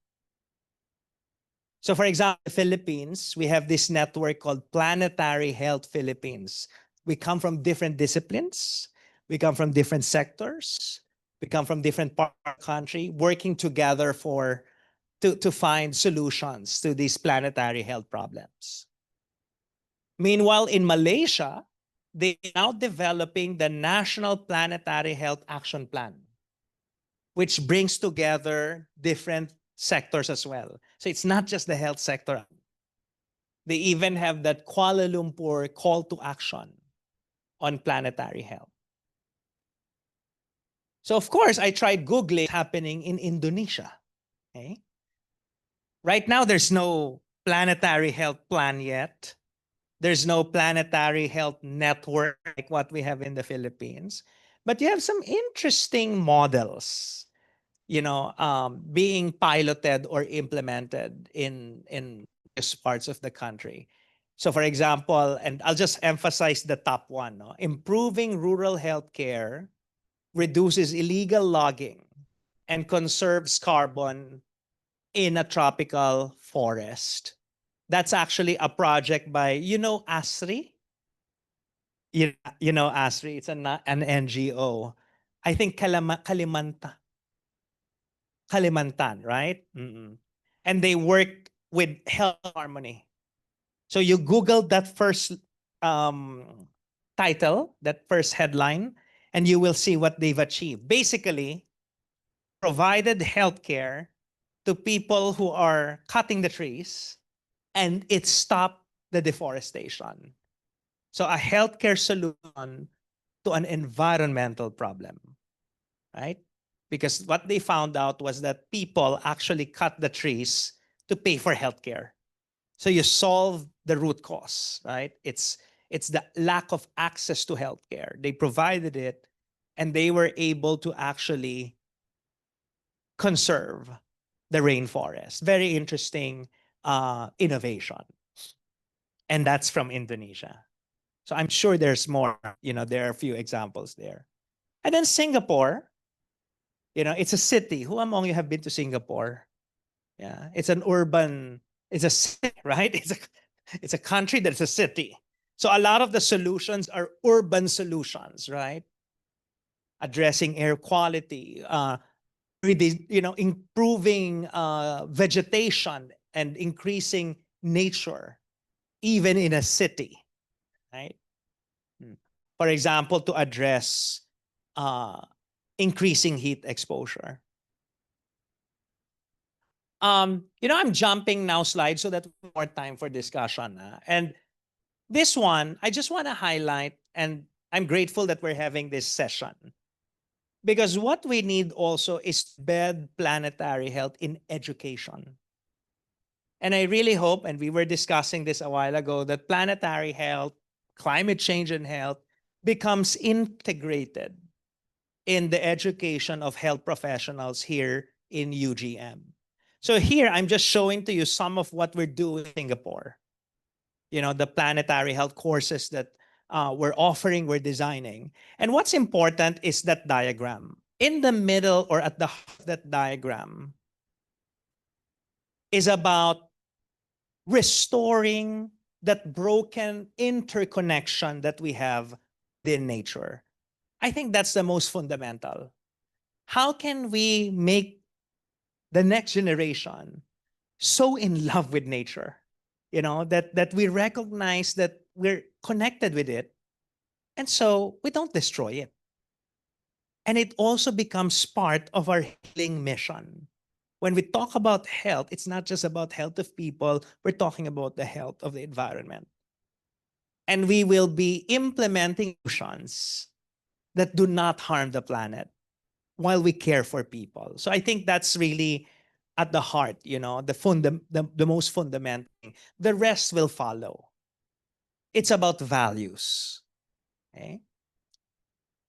So for example, the Philippines, we have this network called Planetary Health Philippines. We come from different disciplines. We come from different sectors. We come from different parts of the country, working together to find solutions to these planetary health problems. Meanwhile, in Malaysia, they are now developing the National Planetary Health Action Plan, which brings together different sectors as well. So it's not just the health sector. They even have that Kuala Lumpur call to action on planetary health. So of course, I tried Googling what's happening in Indonesia. Okay? Right now, there's no planetary health plan yet. There's no planetary health network like what we have in the Philippines. But you have some interesting models, being piloted or implemented in various parts of the country. So for example, and I'll just emphasize the top one, improving rural healthcare reduces illegal logging and conserves carbon in a tropical forest. That's actually a project by, ASRI? You know ASRI, it's an NGO. I think Kalimantan, right? And they work with health harmony. So you Google that first title, that first headline, and you will see what they've achieved. Basically, provided healthcare to people who are cutting the trees, and it stopped the deforestation. So a healthcare solution to an environmental problem, right? Because what they found out was that people actually cut the trees to pay for healthcare. So you solve the root cause, right? It's the lack of access to healthcare. They provided it, and they were able to actually conserve the rainforest. Very interesting innovation. And that's from Indonesia. So I'm sure there's more, there are a few examples there. And then Singapore, it's a city. Who among you have been to Singapore? Yeah, it's a city, right? It's a country that's a city. So a lot of the solutions are urban solutions, right? Addressing air quality, improving vegetation and increasing nature, even in a city, right? For example, to address increasing heat exposure. I'm jumping now slides so that we have more time for discussion. And this one, I just want to highlight, and I'm grateful that we're having this session. Because what we need also is to embed planetary health in education. And I really hope, and we were discussing this a while ago, that planetary health, climate change and health becomes integrated in the education of health professionals here in UGM. So here, I'm just showing to you some of what we're doing in Singapore. The planetary health courses that we're offering, we're designing. And what's important is that diagram. In the middle or at the heart of that diagram is about restoring that broken interconnection that we have within nature. I think that's the most fundamental. How can we make the next generation so in love with nature, that we recognize that we're connected with it, and so we don't destroy it. And it also becomes part of our healing mission. When we talk about health, it's not just about health of people, we're talking about the health of the environment. And we will be implementing solutions that do not harm the planet while we care for people. So I think that's really at the heart, the most fundamental thing. The rest will follow. It's about values. Okay?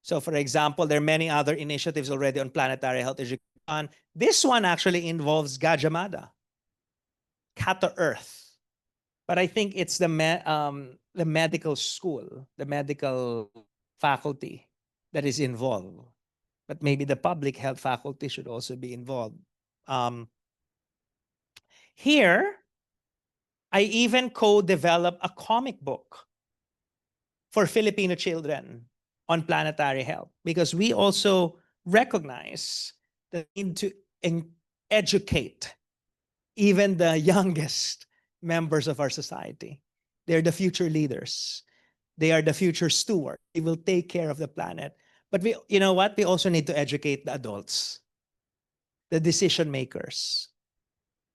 So for example, there are many other initiatives already on planetary health education. This one actually involves Gajah Cat to Earth. But I think it's the medical school, the medical faculty that is involved. But maybe the public health faculty should also be involved. Here, I even co-developed a comic book for Filipino children on planetary health, because we also recognize the need to educate even the youngest members of our society. They're the future leaders. They are the future stewards. They will take care of the planet. But you know what? We also need to educate the adults, the decision makers,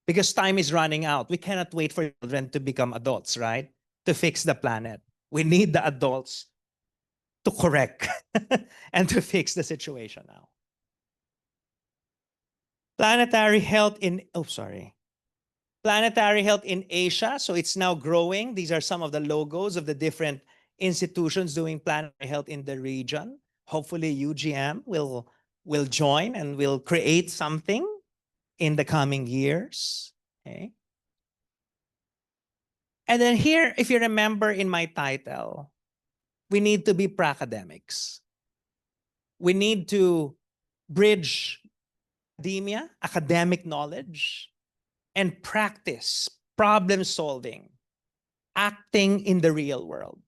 because time is running out. We cannot wait for children to become adults, right? To fix the planet. We need the adults to correct and to fix the situation now. Planetary health in Asia. So it's now growing. These are some of the logos of the different institutions doing planetary health in the region. Hopefully UGM will join and will create something in the coming years. Okay. And then here, if you remember in my title, we need to be pracademics. We need to bridge academia, academic knowledge, and practice problem solving, acting in the real world.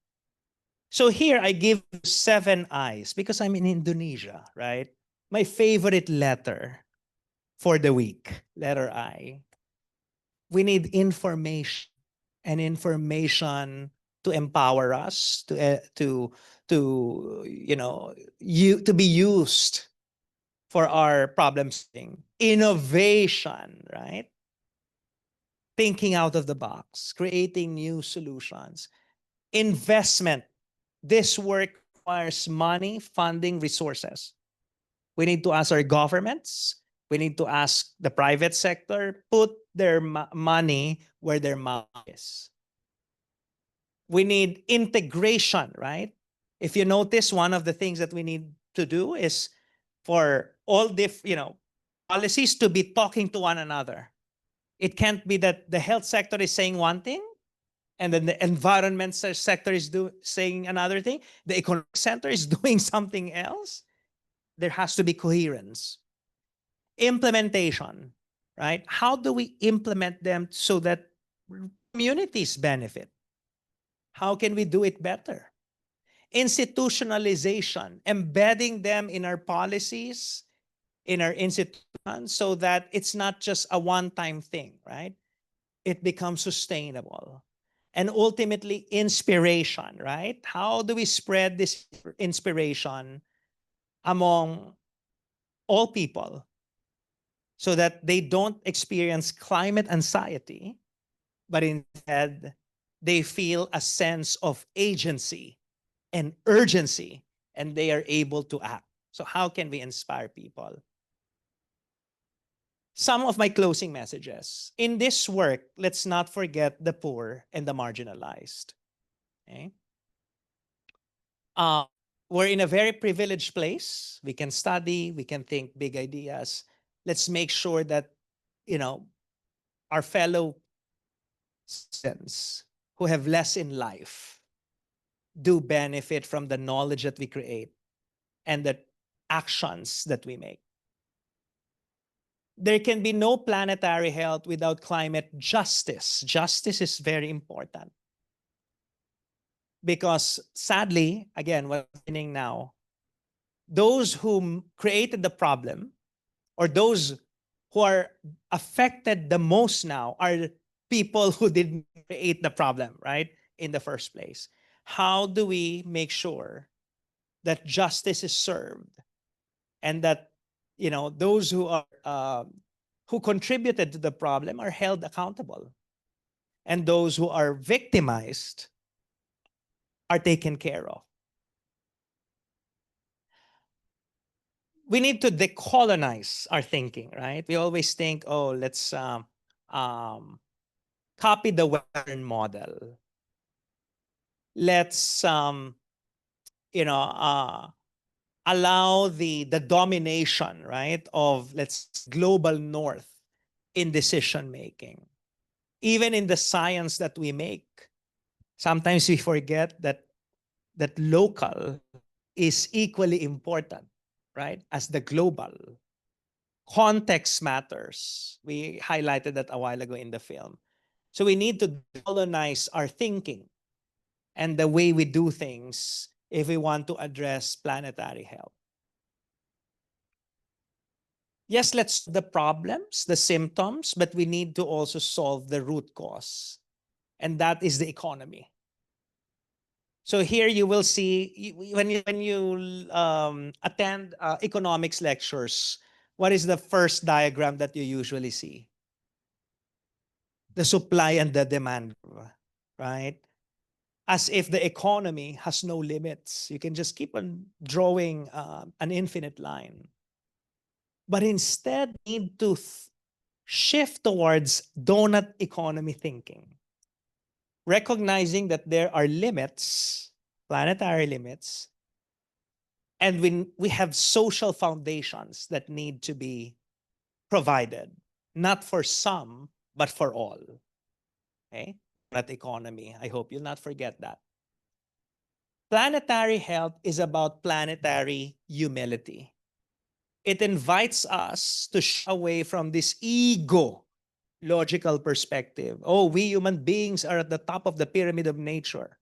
So here I give 7 I's because I'm in Indonesia, right? My favorite letter for the week, letter I. We need information, and information to empower us to be used for our problem solving. Innovation, right? Thinking out of the box, creating new solutions. Investment. This work requires money, funding, resources. We need to ask our governments. We need to ask the private sector, put their money where their mouth is. We need integration, right? If you notice, one of the things that we need to do is for all policies to be talking to one another. It can't be that the health sector is saying one thing and then the environment sector is saying another thing, the economic center is doing something else. There has to be coherence. Implementation, right? How do we implement them so that communities benefit? How can we do it better? Institutionalization, embedding them in our policies, in our institutions, so that it's not just a one-time thing, right? It becomes sustainable. And ultimately, inspiration, right? How do we spread this inspiration among all people so that they don't experience climate anxiety, but instead they feel a sense of agency and urgency, and they are able to act? So how can we inspire people? Some of my closing messages. In this work, let's not forget the poor and the marginalized. Okay? We're in a very privileged place. We can study, we can think big ideas. Let's make sure that, our fellow citizens who have less in life do benefit from the knowledge that we create and the actions that we make. There can be no planetary health without climate justice. Justice is very important. Because sadly, again, what's happening now, those who created the problem or those who are affected the most now are people who didn't create the problem, right? In the first place. How do we make sure that justice is served and that those who are who contributed to the problem are held accountable, and those who are victimized are taken care of? We need to decolonize our thinking, right? We always think, oh, let's copy the Western model. Let's allow the domination, right, of global North in decision making. Even in the science that we make, sometimes we forget that local is equally important, right, as the global. Context matters. We highlighted that a while ago in the film. So we need to colonize our thinking and the way we do things if we want to address planetary health. Yes, let's the problems, the symptoms, but we need to also solve the root cause. And that is the economy. So here you will see, when you attend economics lectures, what is the first diagram that you usually see? The supply and the demand, right? As if the economy has no limits. You can just keep on drawing an infinite line. But instead, need to shift towards donut economy thinking. Recognizing that there are limits, planetary limits, and we have social foundations that need to be provided, not for some, but for all. Okay? That economy, I hope you'll not forget that. Planetary health is about planetary humility. It invites us to shy away from this ego logical perspective. Oh, we human beings are at the top of the pyramid of nature.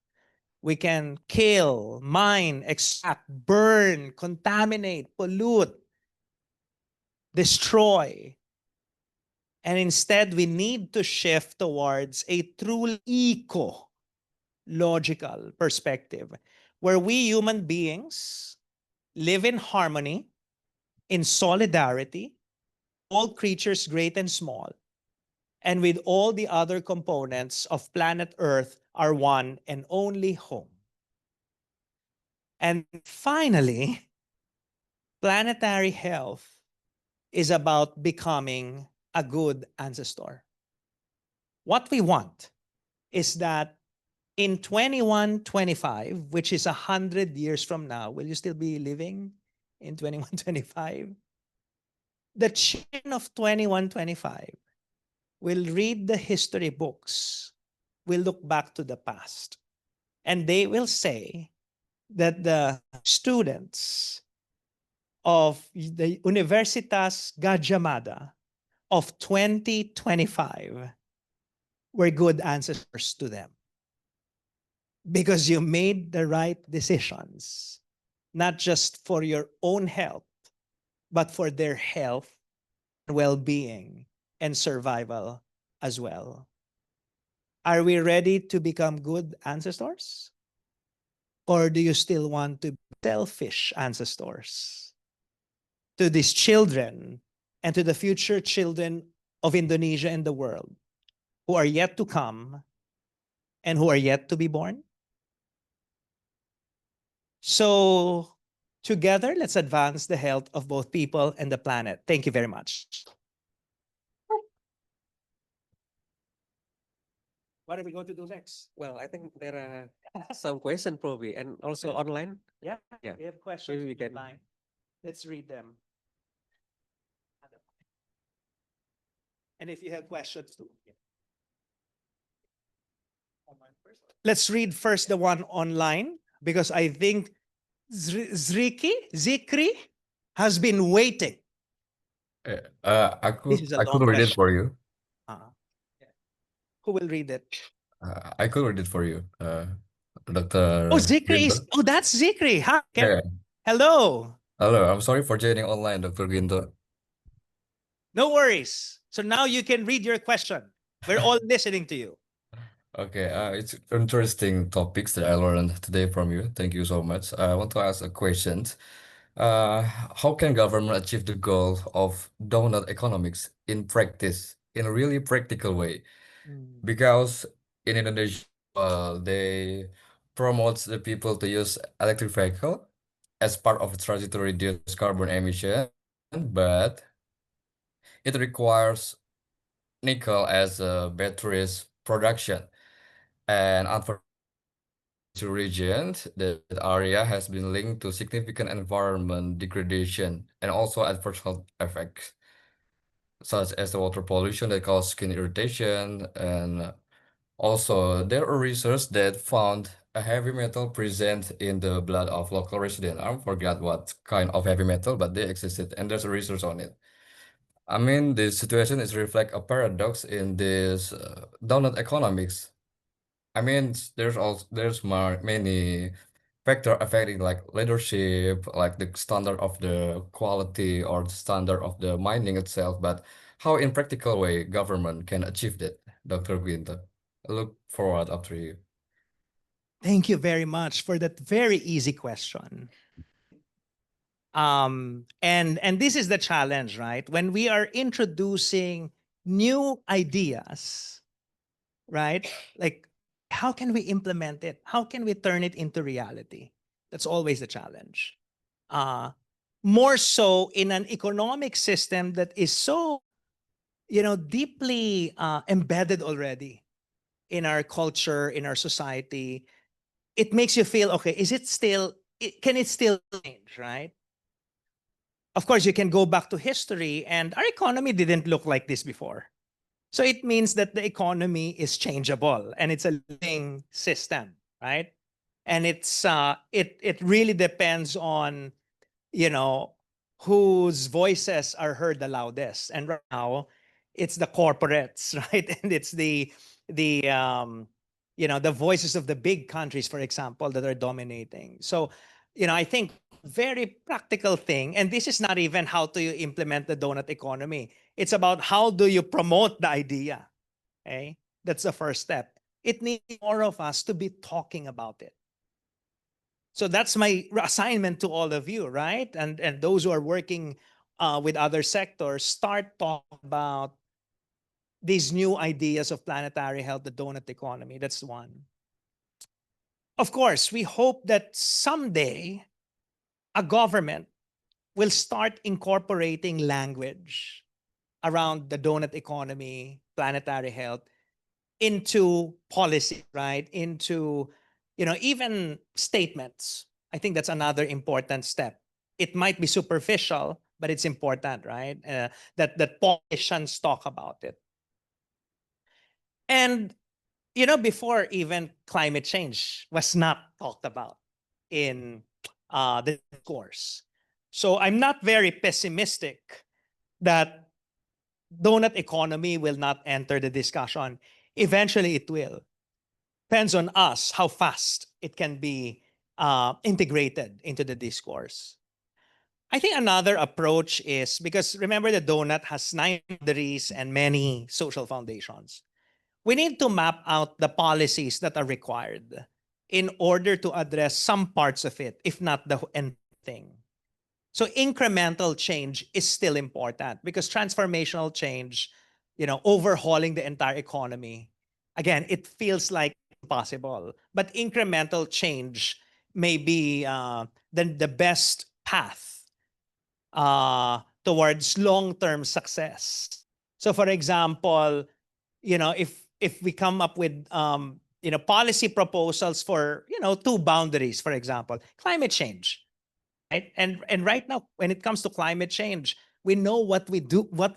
We can kill, mine, extract, burn, contaminate, pollute, destroy. And instead, we need to shift towards a true eco-logical perspective where we human beings live in harmony, in solidarity, all creatures great and small, and with all the other components of planet Earth, our one and only home. And finally, planetary health is about becoming a good ancestor. What we want is that in 2125, which is 100 years from now, will you still be living in 2125? The children of 2125 will read the history books will look back to the past and they will say that the students of the Universitas Gadjah Mada of 2025 were good ancestors to them because you made the right decisions, not just for your own health, but for their health, well-being, and survival as well. Are we ready to become good ancestors? Or do you still want to be selfish ancestors to these children and to the future children of Indonesia and the world who are yet to come and who are yet to be born? So together, let's advance the health of both people and the planet. Thank you very much. What are we going to do next? Well, I think there are some questions probably, and also online. Yeah, Yeah. we have questions Maybe we can. online. Let's read them. And if you have questions too. Let's read first the one online because I think Zikri has been waiting. I This is a could long read it question. for you. Who will read it? I could read it for you, Dr. Oh, Zikri is. Guinto. Oh, that's Zikri. Hi. Yeah. Hello. Hello. I'm sorry for joining online, Dr. Guinto. No worries. So now you can read your question. We're all listening to you. Okay. It's interesting topics that I learned today from you. Thank you so much. I want to ask a question. How can government achieve the goal of donut economics in practice, in a really practical way? Because in Indonesia, they promote the people to use electric vehicle as part of a strategy to reduce carbon emission, but it requires nickel as a batteries production. And unfortunately, region, that area has been linked to significant environment degradation and also adverse health effects, such as the water pollution that causes skin irritation. And also, there are research that found a heavy metal present in the blood of local residents. I forgot what kind of heavy metal, but they existed, and there's a research on it. I mean, this situation is reflect a paradox in this donut economics. I mean, there's many factor affecting like leadership, like the standard of the quality or the standard of the mining itself. But how in practical way government can achieve that, Dr. Guinto? I look forward after you. Thank you very much for that very easy question. And this is the challenge, right? When we are introducing new ideas, right? Like, how can we implement it? How can we turn it into reality? That's always the challenge. More so in an economic system that is so, deeply embedded already in our culture, in our society. It makes you feel, okay, can it still change, right? Of course, you can go back to history and our economy didn't look like this before. So it means that the economy is changeable and it's a living system, right? And it really depends on, whose voices are heard the loudest. And right now, it's the corporates, right? And it's the voices of the big countries, for example, that are dominating. So, I think very practical thing, and this is not even how to implement the donut economy. It's about how do you promote the idea. Okay, that's the first step. It needs more of us to be talking about it. So that's my assignment to all of you, right? And those who are working with other sectors, start talking about these new ideas of planetary health, the donut economy. That's one. Of course, we hope that someday a government will start incorporating language around the donut economy, planetary health, into policy, right? Into, even statements. I think that's another important step. It might be superficial, but it's important, right? That politicians talk about it. And you know, before even climate change was not talked about in the discourse. So I'm not very pessimistic that donut economy will not enter the discussion. Eventually it will. Depends on us how fast it can be integrated into the discourse. I think another approach is, because remember the donut has 9 boundaries and many social foundations. We need to map out the policies that are required in order to address some parts of it, if not the entire thing. So incremental change is still important, because transformational change, you know, overhauling the entire economy, again, it feels like impossible. But incremental change may be the best path towards long-term success. So for example, you know, if we come up with you know, policy proposals for, you know, 2 boundaries, for example, climate change, right? And right now, when it comes to climate change, we know what we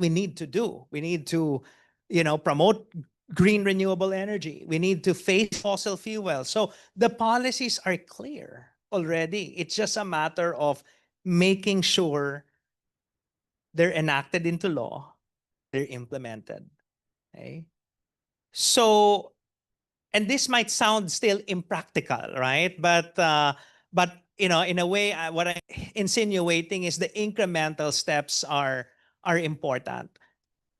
need to do. We need to, you know, promote green renewable energy. We need to face fossil fuels. So the policies are clear already. It's just a matter of making sure they're enacted into law, they're implemented. Okay. So, and this might sound still impractical, right? But you know, in a way, what I'm insinuating is the incremental steps are important.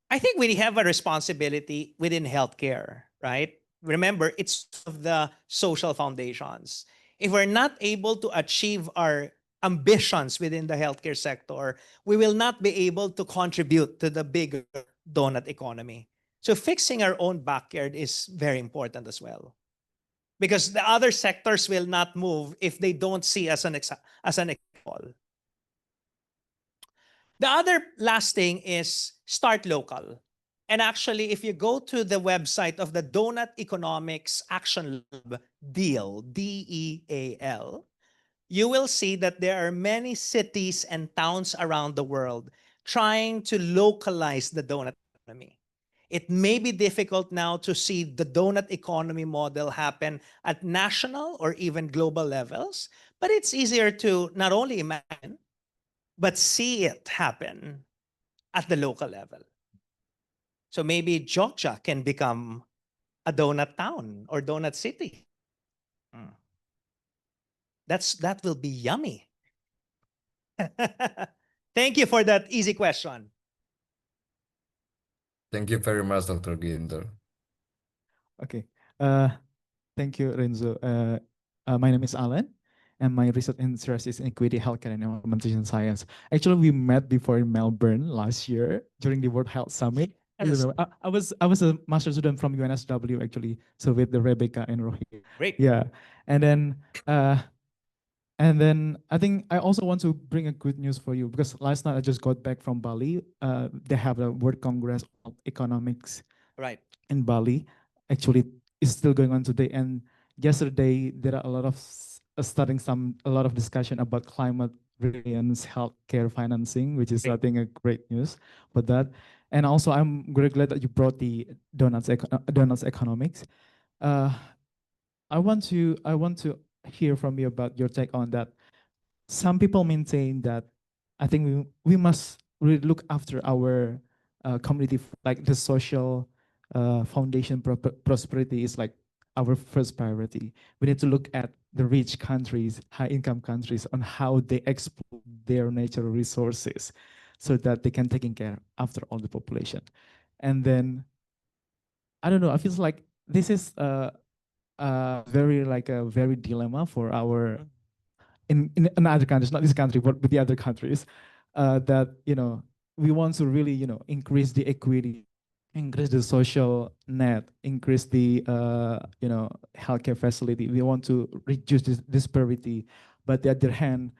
I think we have a responsibility within healthcare, right? Remember, it's of the social foundations. If we're not able to achieve our ambitions within the healthcare sector, we will not be able to contribute to the bigger donut economy. So fixing our own backyard is very important as well, because the other sectors will not move if they don't see as an example. The other last thing is start local. And actually, if you go to the website of the Donut Economics Action Lab, DEAL, DEAL, you will see that there are many cities and towns around the world trying to localize the donut economy. It may be difficult now to see the donut economy model happen at national or even global levels, but it's easier to not only imagine, but see it happen at the local level. So maybe Jogja can become a donut town or donut city. That will be yummy. Thank you for that easy question. Thank you very much, Dr. Guinto. Okay. Thank you, Renzo. My name is Alan, and my research interest is in equity, healthcare, and implementation science. Actually, we met before in Melbourne last year during the World Health Summit. Yes. I was a master student from UNSW actually, so with the Rebecca and Rohit. Great. Yeah, and then I think I also want to bring a good news for you, because last night I just got back from Bali. They have a World Congress of Economics Right. in Bali. Actually, it's still going on today. And yesterday, there are a lot of a lot of discussion about climate resilience, healthcare financing, which is, I think, a great news for that. And also, I'm very glad that you brought the donuts economics. I want to hear from you about your take on that. Some people maintain that I think we must really look after our community, like the social foundation prosperity is like our first priority. We need to look at the rich countries, high income countries, on how they exploit their natural resources so that they can take care after all the population. And then, I don't know, I feel like this is very like a very dilemma for our in other countries, not this country, but with the other countries, that, you know, we want to really, you know, increase the equity, increase the social net, increase the, you know, healthcare facility. We want to reduce this disparity, but the other hand,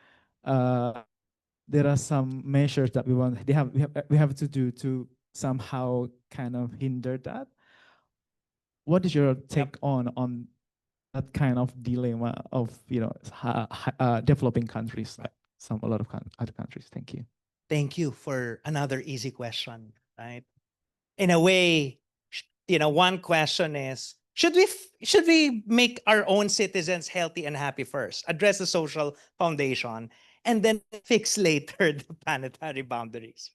there are some measures that we have to do to somehow kind of hinder that. What is your take on that kind of dilemma of, you know, developing countries, like a lot of other countries? Thank you. Thank you for another easy question, right? In a way, you know, one question is, should we make our own citizens healthy and happy first, address the social foundation, and then fix later the planetary boundaries?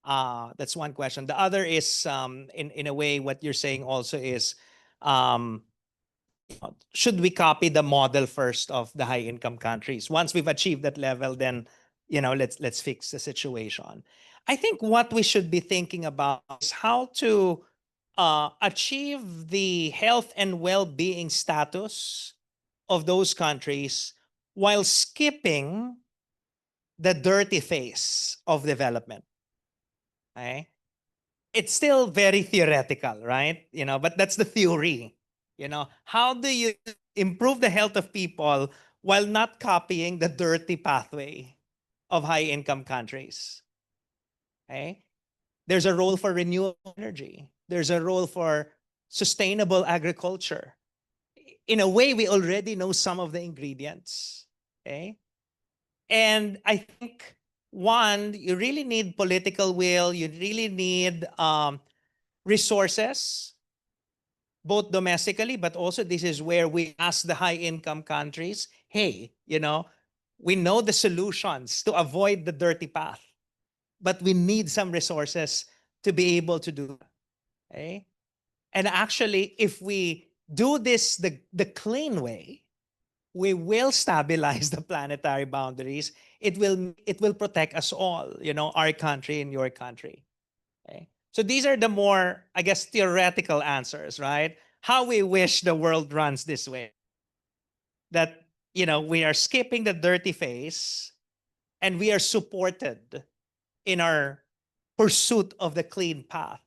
That's one question. The other is, in a way, what you're saying also is, um, should we copy the model first of the high income countries? Once we've achieved that level, then let's fix the situation. I think what we should be thinking about is how to achieve the health and well-being status of those countries while skipping the dirty phase of development. Okay? It's still very theoretical, right? But that's the theory. How do you improve the health of people while not copying the dirty pathway of high income countries? Okay? There's a role for renewable energy. There's a role for sustainable agriculture. In a way, we already know some of the ingredients. Okay? And I think, one, you really need political will. You really need resources, both domestically, but also this is where we ask the high-income countries, hey, we know the solutions to avoid the dirty path, but we need some resources to be able to do that. Okay? And actually, if we do this the clean way, we will stabilize the planetary boundaries. It will protect us all, our country and your country. Okay? So these are the more, I guess, theoretical answers, right? How we wish the world runs this way. That, we are skipping the dirty phase and we are supported in our pursuit of the clean path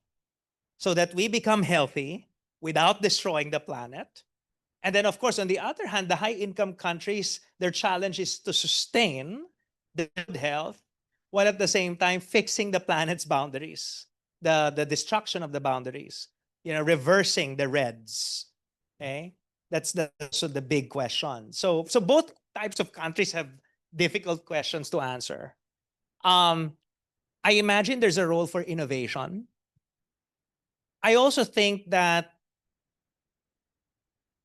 so that we become healthy without destroying the planet. And then, of course, on the other hand, the high-income countries, their challenge is to sustain the good health while at the same time fixing the planet's boundaries, the destruction of the boundaries, reversing the reds. Okay, that's also the big question. So both types of countries have difficult questions to answer. I imagine there's a role for innovation. I also think that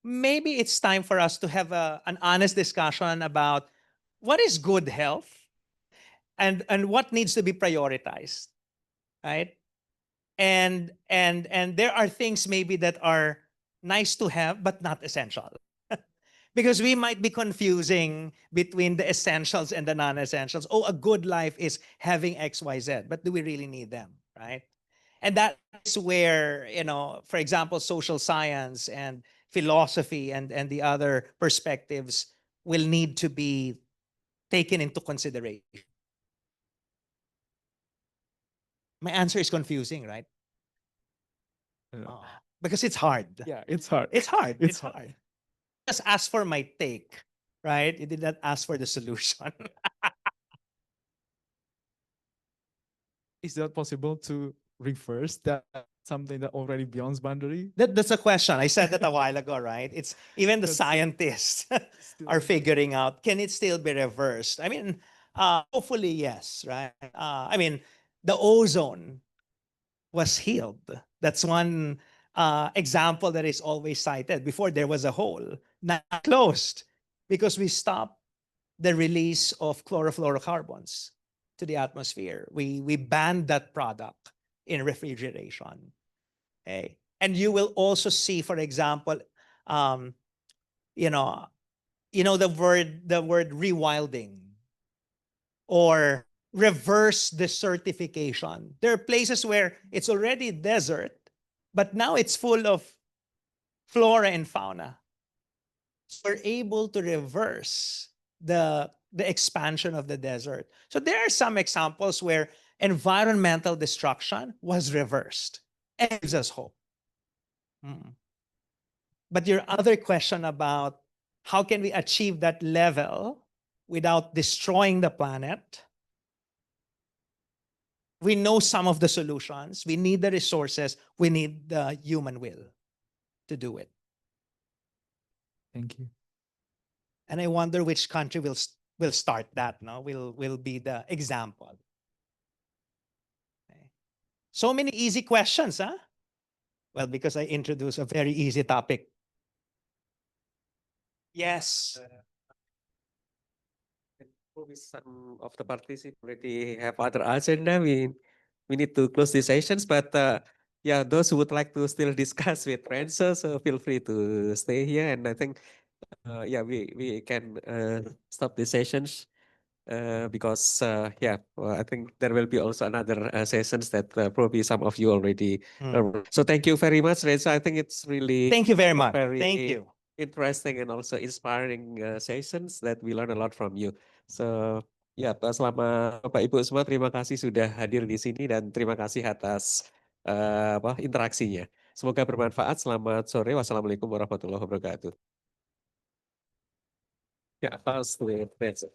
maybe it's time for us to have an honest discussion about what is good health and what needs to be prioritized, right? And there are things maybe that are nice to have but not essential. Because we might be confusing between the essentials and the non-essentials. Oh, a good life is having X, Y, Z, but do we really need them, right? And that is where, for example, social science and philosophy and the other perspectives will need to be taken into consideration. My answer is confusing, right? Because it's hard. Yeah, it's hard. It's hard. It's hard. Just ask for my take, right? You did not ask for the solution. Is that possible to reverse that something that already beyond boundary? That's a question. I said that a while ago, right? It's even the scientists are figuring out, can it still be reversed? I mean, hopefully yes, right? I mean, the ozone was healed. That's one example that is always cited. Before there was a hole, now closed, because we stopped the release of chlorofluorocarbons to the atmosphere. We banned that product in refrigeration. Okay. And you will also see, for example, the word rewilding or reverse desertification. There are places where it's already desert, but now it's full of flora and fauna. So we're able to reverse the expansion of the desert. So there are some examples where environmental destruction was reversed. And it gives us hope. But your other question about how can we achieve that level without destroying the planet? We know some of the solutions. We need the resources. We need the human will to do it. Thank you. And I wonder which country will start that. No, will be the example. Okay. So many easy questions, huh? Well, because I introduced a very easy topic. Yes. Probably some of the participants already have other agenda. We need to close the sessions, but yeah, those who would like to still discuss with Renzo, so feel free to stay here. And I think yeah, we can stop the sessions because yeah, well, I think there will be also another sessions that probably some of you already. So thank you very much, Renzo. I think it's really Thank you very much. very Thank you. interesting and also inspiring sessions that we learn a lot from you. So ya, selama Bapak Ibu semua terima kasih sudah hadir di sini dan terima kasih atas apa interaksinya. Semoga bermanfaat. Selamat sore. Wassalamualaikum warahmatullahi wabarakatuh. Ya, pause with Renzo.